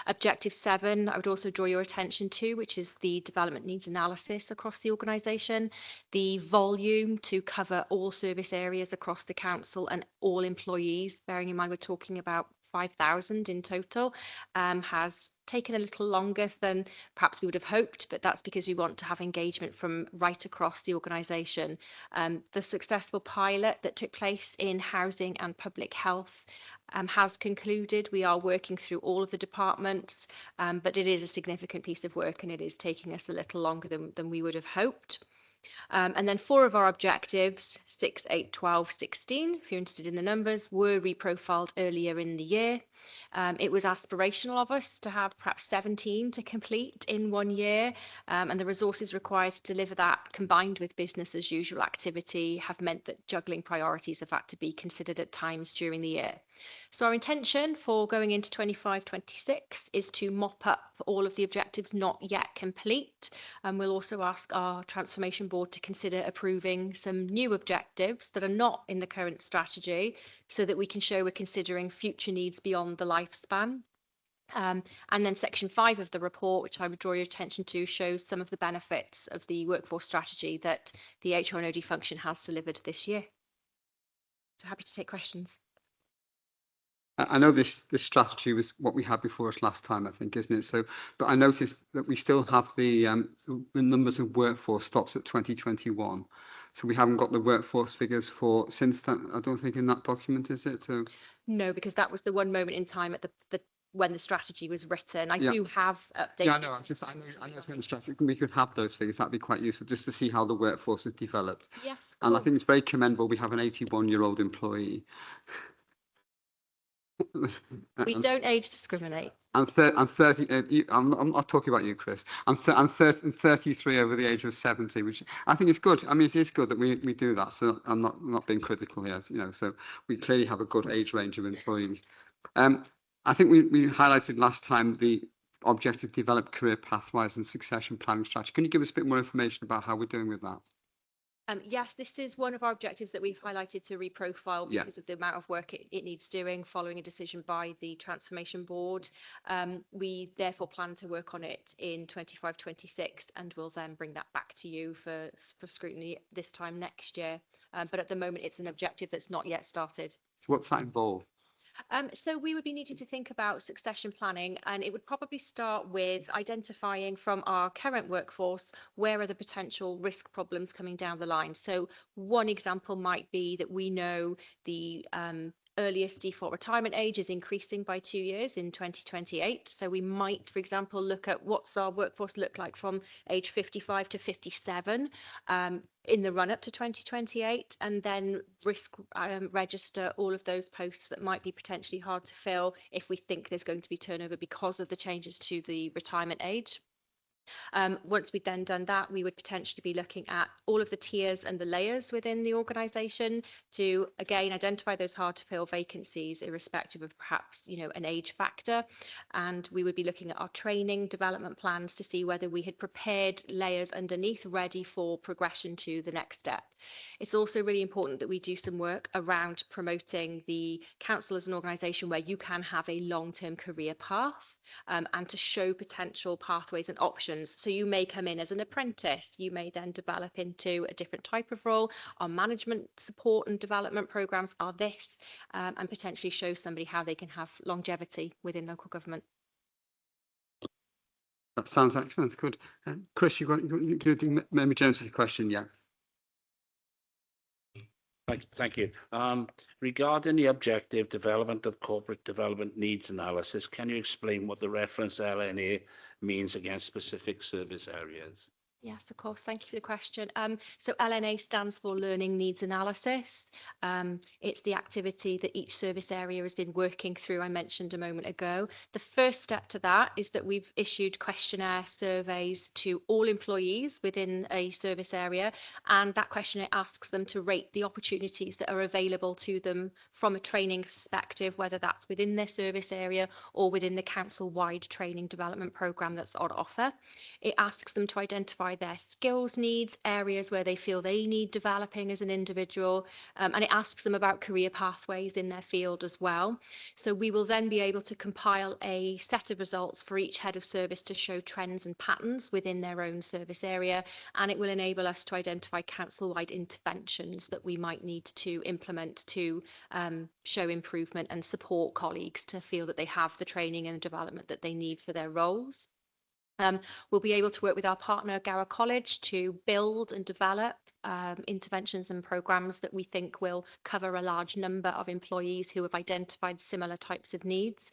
S2: Objective 7, I would also draw your attention to, which is the development needs analysis across the organisation. The volume to cover all service areas across the council and all employees, bearing in mind we're talking about 5,000 in total, has taken a little longer than perhaps we would have hoped, but that's because we want to have engagement from right across the organisation. The successful pilot that took place in housing and public health has concluded. We are working through all of the departments, but it is a significant piece of work and it is taking us a little longer than we would have hoped. And then 4 of our objectives, 6, 8, 12, 16, if you're interested in the numbers, were reprofiled earlier in the year. It was aspirational of us to have perhaps 17 to complete in 1 year, and the resources required to deliver that, combined with business as usual activity, have meant that juggling priorities have had to be considered at times during the year. So our intention for going into 25-26 is to mop up all of the objectives not yet complete, and we'll also ask our transformation board to consider approving some new objectives that are not in the current strategy, so that we can show we're considering future needs beyond the lifespan. And then section 5 of the report, which I would draw your attention to, shows some of the benefits of the workforce strategy that the HR and OD function has delivered this year. So happy to take questions.
S4: I know this strategy was what we had before us last time, I think, isn't it? So, but I noticed that we still have the numbers of workforce stops at 2021. So we haven't got the workforce figures for since that. I don't think in that document, is it? So...
S2: No, because that was the one moment in time at the when the strategy was written. I
S4: Yeah.
S2: do have updated.
S4: Yeah, I know. I know it's going to strategy. We could have those figures. That'd be quite useful just to see how the workforce has developed.
S2: Yes,
S4: And I
S2: cool.
S4: think it's very commendable. We have an 81-year-old employee.
S2: We don't age discriminate.
S4: I'm 30. I'm not talking about you, Chris. I'm 33 over the age of 70, which I think is good. I mean, it is good that we do that. So I'm not being critical here. You know, so we clearly have a good age range of employees. I think we highlighted last time the objective to develop career pathways and succession planning strategy. Can you give us a bit more information about how we're doing with that?
S2: Yes, this is one of our objectives that we've highlighted to reprofile
S4: Yeah.
S2: because of the amount of work it needs doing following a decision by the Transformation Board. We therefore plan to work on it in 25-26 and we'll then bring that back to you for scrutiny this time next year. But at the moment, it's an objective that's not yet started.
S4: So what's that involve?
S2: So we would be needing to think about succession planning, and it would probably start with identifying from our current workforce where are the potential risk problems coming down the line. So one example might be that we know the earliest default retirement age is increasing by 2 years in 2028. So we might, for example, look at what's our workforce look like from age 55 to 57 in the run up to 2028, and then risk register all of those posts that might be potentially hard to fill if we think there's going to be turnover because of the changes to the retirement age. Once we've then done that, we would potentially be looking at all of the tiers and the layers within the organisation to, again, identify those hard to fill vacancies irrespective of perhaps, you know, an age factor. And we would be looking at our training development plans to see whether we had prepared layers underneath ready for progression to the next step. It's also really important that we do some work around promoting the council as an organisation where you can have a long-term career path and to show potential pathways and options. So you may come in as an apprentice, you may then develop into a different type of role. Our management support and development programmes are this, and potentially show somebody how they can have longevity within local government.
S4: That sounds excellent. Good. Chris, you're doing Member Jones's question, yeah.
S7: Thank you. Regarding the objective development of corporate development needs analysis, can you explain what the reference LNA means against specific service areas?
S2: Yes, of course. Thank you for the question. So LNA stands for Learning Needs Analysis. It's the activity that each service area has been working through, I mentioned a moment ago. The first step to that is that we've issued questionnaire surveys to all employees within a service area, and that questionnaire asks them to rate the opportunities that are available to them from a training perspective, whether that's within their service area or within the council-wide training development programme that's on offer. It asks them to identify their skills needs, areas where they feel they need developing as an individual, and it asks them about career pathways in their field as well. So we will then be able to compile a set of results for each head of service to show trends and patterns within their own service area, and it will enable us to identify council-wide interventions that we might need to implement to show improvement and support colleagues to feel that they have the training and development that they need for their roles. We'll be able to work with our partner Gower College to build and develop interventions and programmes that we think will cover a large number of employees who have identified similar types of needs.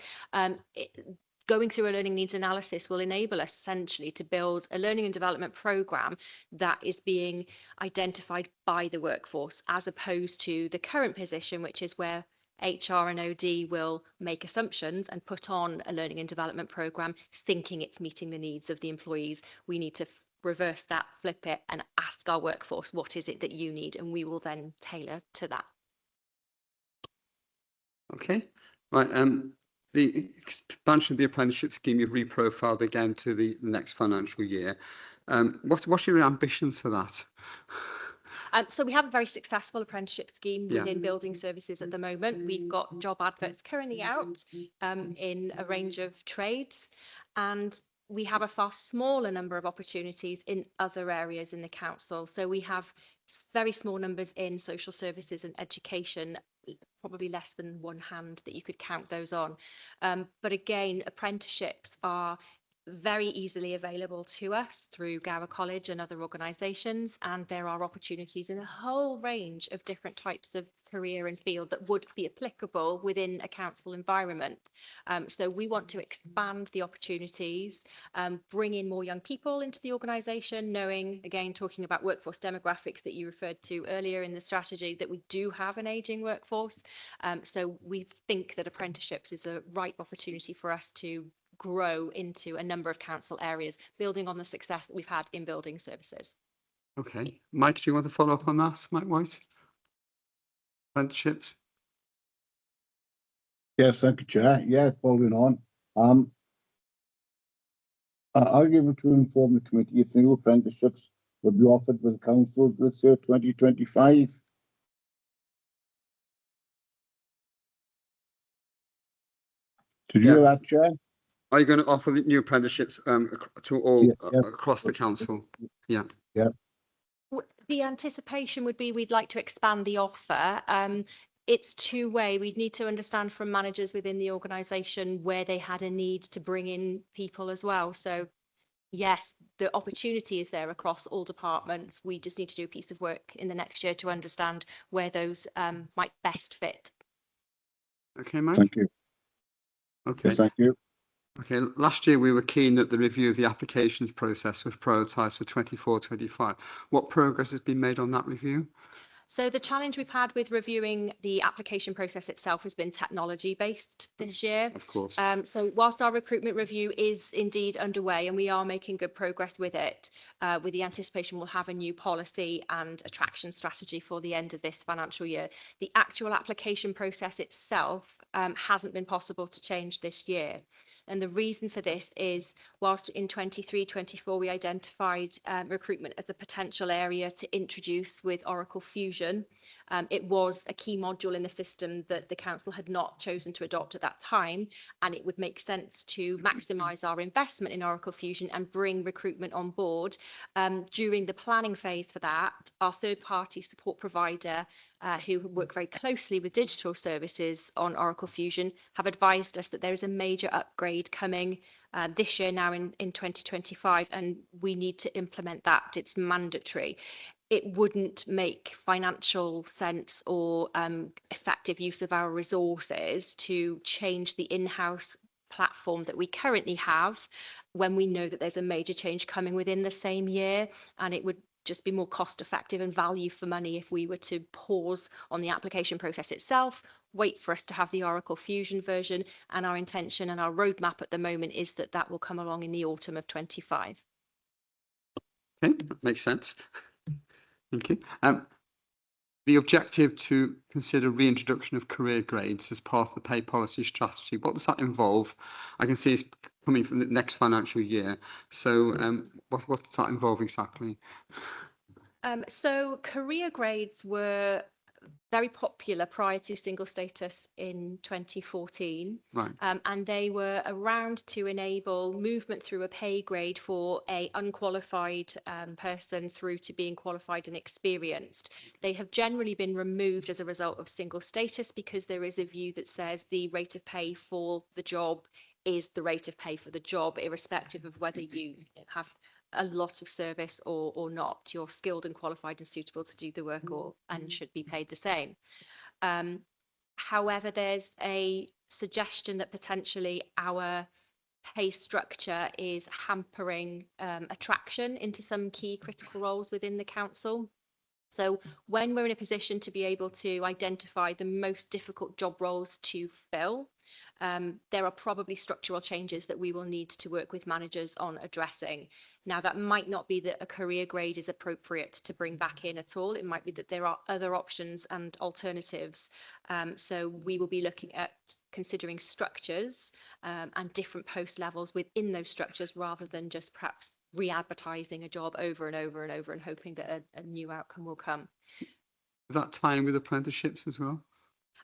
S2: Going through a learning needs analysis will enable us essentially to build a learning and development programme that is being identified by the workforce, as opposed to the current position, which is where HR and OD will make assumptions and put on a learning and development programme thinking it's meeting the needs of the employees. We need to reverse that, flip it, and ask our workforce, what is it that you need? And we will then tailor to that.
S4: Okay, right. The expansion of the apprenticeship scheme, you've reprofiled again to the next financial year. What's your ambitions for that?
S2: So we have a very successful apprenticeship scheme within building services at the moment. We've got job adverts currently out in a range of trades, and we have a far smaller number of opportunities in other areas in the council. So we have very small numbers in social services and education, probably less than one hand that you could count those on. But again, apprenticeships are very easily available to us through Gower College and other organisations, and there are opportunities in a whole range of different types of career and field that would be applicable within a council environment. So we want to expand the opportunities, bring in more young people into the organisation, knowing, again, talking about workforce demographics that you referred to earlier in the strategy, that we do have an ageing workforce. So we think that apprenticeships is a right opportunity for us to grow into a number of council areas, building on the success that we've had in building services.
S4: Okay. Mike, do you want to follow up on that, Mike White? Apprenticeships?
S13: Yes, thank you, Chair. Yeah, following on. Are you able to inform the committee if new apprenticeships will be offered with councils this year, 2025? Did you hear that, Chair?
S4: Are you going to offer the new apprenticeships to all across the council? Yeah.
S13: Yeah.
S2: The anticipation would be we'd like to expand the offer. It's two-way. We'd need to understand from managers within the organisation where they had a need to bring in people as well. So yes, the opportunity is there across all departments. We just need to do a piece of work in the next year to understand where those might best fit.
S4: Okay, Mike?
S13: Thank you.
S4: Okay.
S13: Yes, thank you.
S4: Okay, last year we were keen that the review of the applications process was prioritised for 24-25. What progress has been made on that review?
S2: So the challenge we've had with reviewing the application process itself has been technology based this year.
S4: Of course.
S2: So whilst our recruitment review is indeed underway and we are making good progress with it, with the anticipation we'll have a new policy and attraction strategy for the end of this financial year, the actual application process itself hasn't been possible to change this year. And the reason for this is, whilst in 23-24 we identified recruitment as a potential area to introduce with Oracle Fusion, it was a key module in the system that the council had not chosen to adopt at that time, and it would make sense to maximise our investment in Oracle Fusion and bring recruitment on board. During the planning phase for that, our third-party support provider who work very closely with digital services on Oracle Fusion have advised us that there is a major upgrade coming this year now in 2025, and we need to implement that. It's mandatory. It wouldn't make financial sense or effective use of our resources to change the in-house platform that we currently have when we know that there's a major change coming within the same year, and it would just be more cost effective and value for money if we were to pause on the application process itself, wait for us to have the Oracle Fusion version, and our intention and our roadmap at the moment is that that will come along in the autumn of 25.
S4: Okay, that makes sense. Thank you. The objective to consider reintroduction of career grades as part of the pay policy strategy, what does that involve? I can see it's coming from the next financial year. So what does that involve exactly?
S2: So career grades were very popular prior to single status in 2014.
S4: Right.
S2: And they were around to enable movement through a pay grade for a unqualified person through to being qualified and experienced. They have generally been removed as a result of single status because there is a view that says the rate of pay for the job is the rate of pay for the job, irrespective of whether you have a lot of service or not. You're skilled and qualified and suitable to do the work and should be paid the same. However, there's a suggestion that potentially our pay structure is hampering attraction into some key critical roles within the council. So when we're in a position to be able to identify the most difficult job roles to fill, there are probably structural changes that we will need to work with managers on addressing. Now, that might not be that a career grade is appropriate to bring back in at all. It might be that there are other options and alternatives. So we will be looking at considering structures and different post levels within those structures rather than just perhaps re-advertising a job over and over and over and hoping that a new outcome will come.
S4: Is that tying with apprenticeships as well?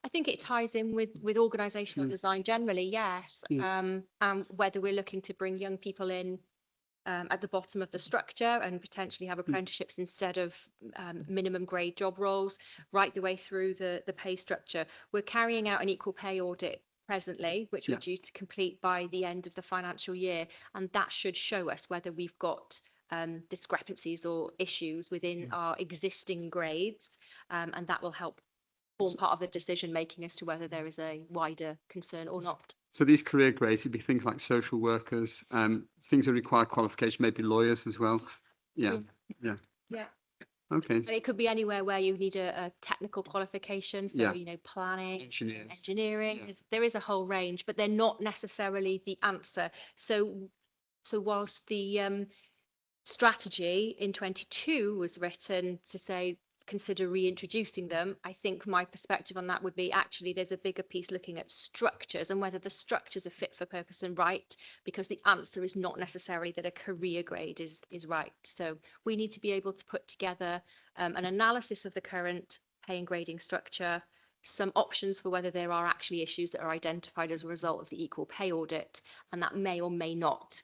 S2: I think it ties in with organisational design generally, yes. And whether we're looking to bring young people in at the bottom of the structure and potentially have apprenticeships instead of minimum grade job roles, right the way through the pay structure. We're carrying out an equal pay audit presently, which
S4: Yeah.
S2: we're due to complete by the end of the financial year. And that should show us whether we've got discrepancies or issues within our existing grades. And that will help form part of the decision making as to whether there is a wider concern or not.
S4: So these career grades would be things like social workers, things that require qualification, maybe lawyers as well. Yeah, yeah.
S2: Yeah.
S4: Okay.
S2: And it could be anywhere where you need a technical qualification, so,
S4: Yeah.
S2: you know, planning,
S4: Engineers.
S2: engineering.
S4: Yeah.
S2: There is a whole range, but they're not necessarily the answer. So whilst the strategy in 22 was written to say, consider reintroducing them, I think my perspective on that would be actually there's a bigger piece looking at structures and whether the structures are fit for purpose and right, because the answer is not necessarily that a career grade is right. So we need to be able to put together an analysis of the current pay and grading structure, some options for whether there are actually issues that are identified as a result of the equal pay audit, and that may or may not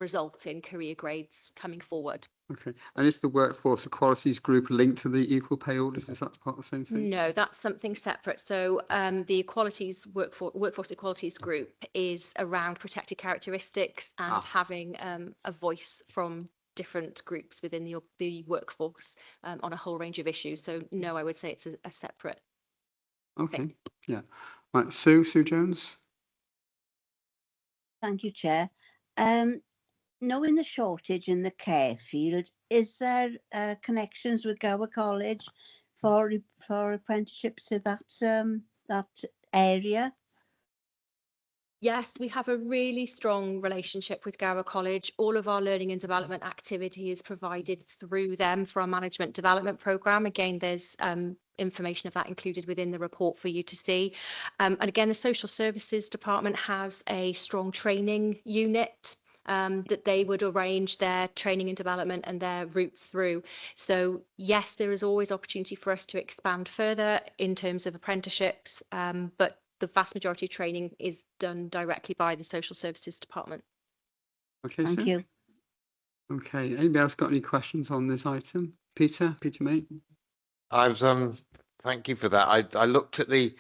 S2: result in career grades coming forward.
S4: Okay. And is the workforce equalities group linked to the equal pay audit? Is that part of the same thing?
S2: No, that's something separate. So the equalities workforce equalities group is around protected characteristics and having a voice from different groups within the workforce on a whole range of issues. So no, I would say it's a separate
S4: Okay.
S2: thing.
S4: Yeah. Right. Sue Jones.
S11: Thank you, Chair. Knowing the shortage in the care field, is there connections with Gower College for apprenticeships to that area?
S2: Yes, we have a really strong relationship with Gower College. All of our learning and development activity is provided through them for our management development programme. Again, there's information of that included within the report for you to see. And again, the Social Services Department has a strong training unit that they would arrange their training and development and their routes through. So yes, there is always opportunity for us to expand further in terms of apprenticeships, but the vast majority of training is done directly by the Social Services Department.
S4: Okay,
S11: Thank
S4: Sue.
S11: you.
S4: Okay. Anybody else got any questions on this item? Peter Mate.
S15: I was thank you for that. I looked at the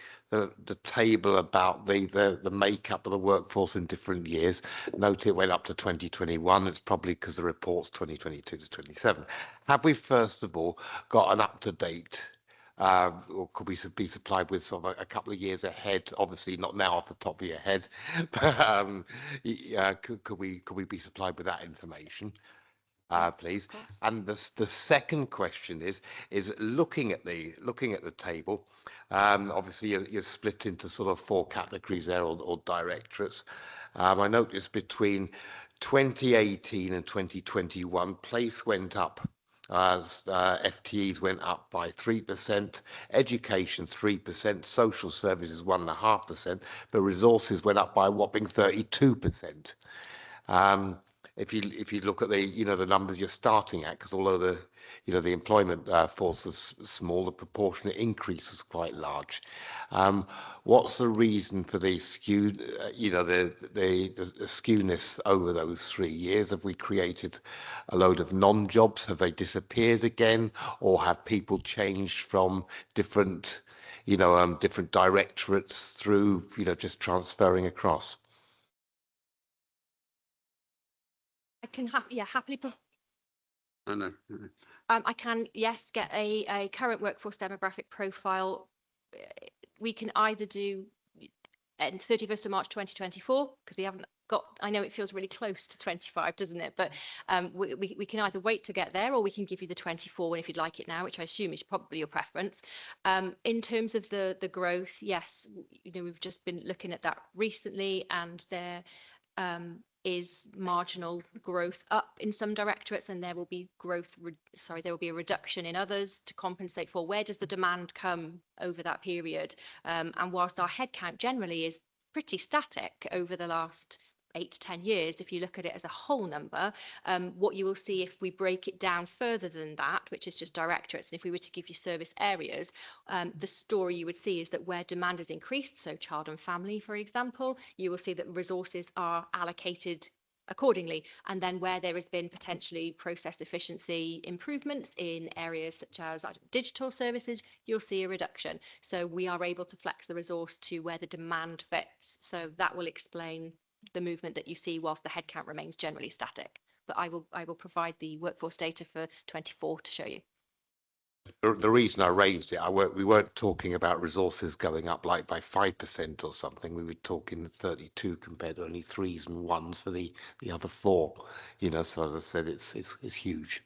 S15: table about the makeup of the workforce in different years. Note it went up to 2021. It's probably because the report's 2022 to 27. Have we first of all got an up-to-date or could we be supplied with sort of a couple of years ahead? Obviously not now off the top of your head, but could we be supplied with that information? Please. And the second question is looking at the table. Obviously, you're split into sort of 4 categories there, or directorates. I noticed between 2018 and 2021, place went up. FTEs went up by 3%, education 3%, social services 1.5%, but resources went up by a whopping 32%. If you look at the numbers you're starting at, because although the employment force is small, the proportionate increase is quite large. What's the reason for the skew? The skewness over those 3 years? Have we created a load of non-jobs? Have they disappeared again, or have people changed from different different directorates through just transferring across?
S2: I can happily.
S4: I know.
S2: I can, yes, get a current workforce demographic profile. We can either do end 31st of March 2024, because we haven't got, I know it feels really close to 25, doesn't it? But we can either wait to get there, or we can give you the 24 one if you'd like it now, which I assume is probably your preference. In terms of the growth, yes, we've just been looking at that recently, and there is marginal growth up in some directorates, and there will be there will be a reduction in others to compensate for where does the demand come over that period. And whilst our headcount generally is pretty static over the last 8 to 10 years, if you look at it as a whole number, what you will see if we break it down further than that, which is just directorates, and if we were to give you service areas, the story you would see is that where demand has increased, so child and family, for example, you will see that resources are allocated accordingly. And then where there has been potentially process efficiency improvements in areas such as digital services, you'll see a reduction. So we are able to flex the resource to where the demand fits. So that will explain the movement that you see whilst the headcount remains generally static. But I will provide the workforce data for 24 to show you.
S15: The reason I raised it, we weren't talking about resources going up like by 5% or something. We were talking 32 compared to only 3s and 1s for the other 4. You know, so as I said, it's huge.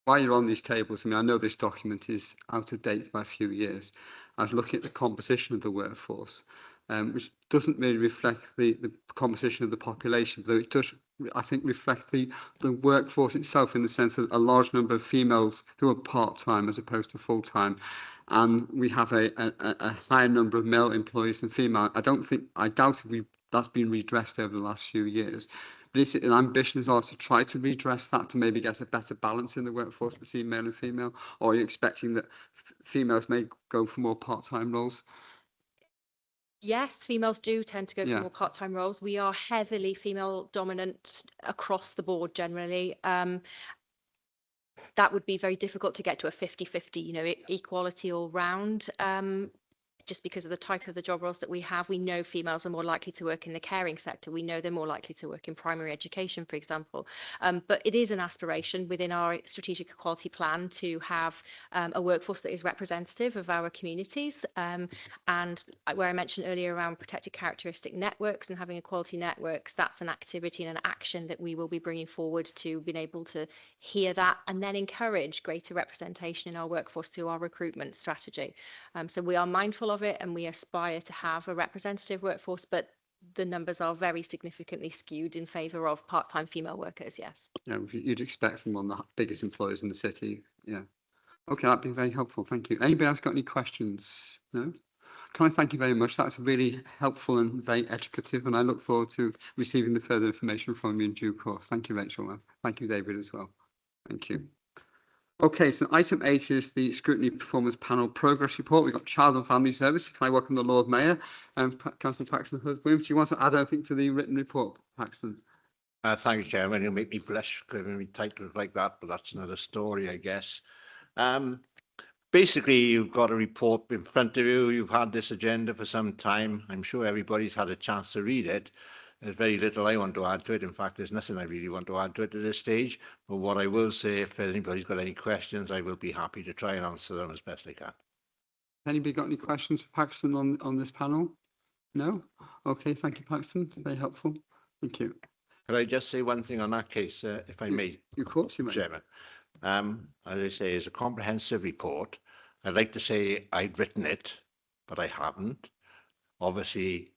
S4: While you're on these tables, I mean, I know this document is out of date by a few years. I was looking at the composition of the workforce, which doesn't really reflect the composition of the population, though it does, I think, reflect the workforce itself in the sense that a large number of females who are part-time as opposed to full-time, and we have a higher number of male employees than female. I doubt that's been redressed over the last few years. But is it an ambition as well to try to redress that, to maybe get a better balance in the workforce between male and female? Or are you expecting that females may go for more part-time roles?
S2: Yes, females do tend to go
S4: Yeah.
S2: for more part-time roles. We are heavily female dominant across the board generally. That would be very difficult to get to a 50-50, you know, equality all round. Just because of the type of the job roles that we have, we know females are more likely to work in the caring sector. We know they're more likely to work in primary education, for example. But it is an aspiration within our strategic equality plan to have a workforce that is representative of our communities. And where I mentioned earlier around protected characteristic networks and having equality networks, that's an activity and an action that we will be bringing forward to being able to hear that and then encourage greater representation in our workforce through our recruitment strategy. So we are mindful of it and we aspire to have a representative workforce, but the numbers are very significantly skewed in favour of part-time female workers, yes.
S4: Yeah, you'd expect from one of the biggest employers in the city, yeah. Okay, that'd be very helpful, thank you. Anybody else got any questions? No? Can I thank you very much? That's really helpful and very educative, and I look forward to receiving the further information from you in due course. Thank you, Rachel. Thank you, David, as well. Thank you. Okay, so item 8 is the Scrutiny Performance Panel Progress Report. We've got Child and Family Service. Can I welcome the Lord Mayor and Councillor Paxton Husband? Do you want to add anything to the written report, Paxton?
S16: Thank you, Chairman. You'll make me blush giving me titles like that, but that's another story, I guess. Basically, you've got a report in front of you. You've had this agenda for some time. I'm sure everybody's had a chance to read it. There's very little I want to add to it. In fact, there's nothing I really want to add to it at this stage. But what I will say, if anybody's got any questions, I will be happy to try and answer them as best I can.
S4: Anybody got any questions for Paxton on this panel? No? Okay, thank you, Paxton. Very helpful. Thank you.
S16: Could I just say one thing on that case, if I may?
S4: Of course you may.
S16: Chairman. As I say, it's a comprehensive report. I'd like to say I'd written it, but I haven't. Obviously,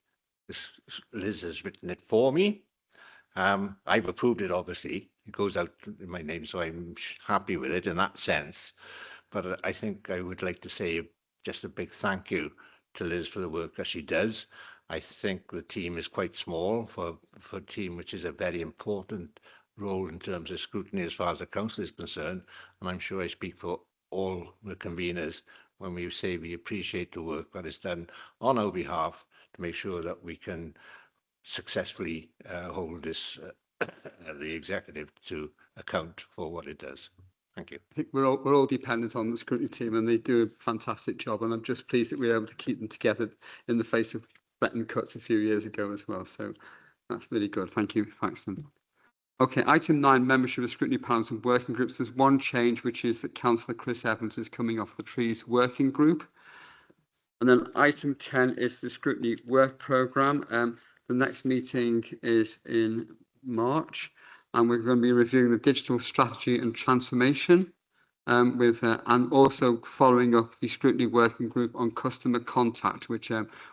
S16: Liz has written it for me. I've approved it, obviously. It goes out in my name, so I'm happy with it in that sense. But I think I would like to say just a big thank you to Liz for the work that she does. I think the team is quite small for a team which is a very important role in terms of scrutiny as far as the council is concerned. And I'm sure I speak for all the conveners when we say we appreciate the work that is done on our behalf to make sure that we can successfully hold this the executive to account for what it does. Thank you.
S4: I think we're all dependent on the scrutiny team, and they do a fantastic job. And I'm just pleased that we were able to keep them together in the face of threatened cuts a few years ago as well. So that's really good. Thank you, Paxton. Okay, item 9, membership of scrutiny panels and working groups. There's one change, which is that Councillor Chris Evans is coming off the Trees working group. And then item 10 is the scrutiny work programme. The next meeting is in March, and we're going to be reviewing the digital strategy and transformation and also following up the scrutiny working group on customer contact, which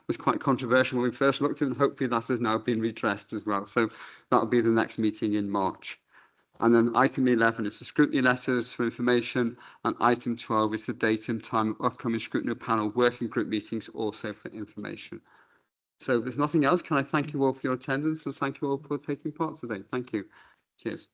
S4: was quite controversial when we first looked at it, and hopefully that has now been redressed as well. So that'll be the next meeting in March. And then item 11 is the scrutiny letters for information, and item 12 is the date and time of upcoming scrutiny panel working group meetings, also for information. So if there's nothing else, can I thank you all for your attendance and thank you all for taking part today. Thank you. Cheers.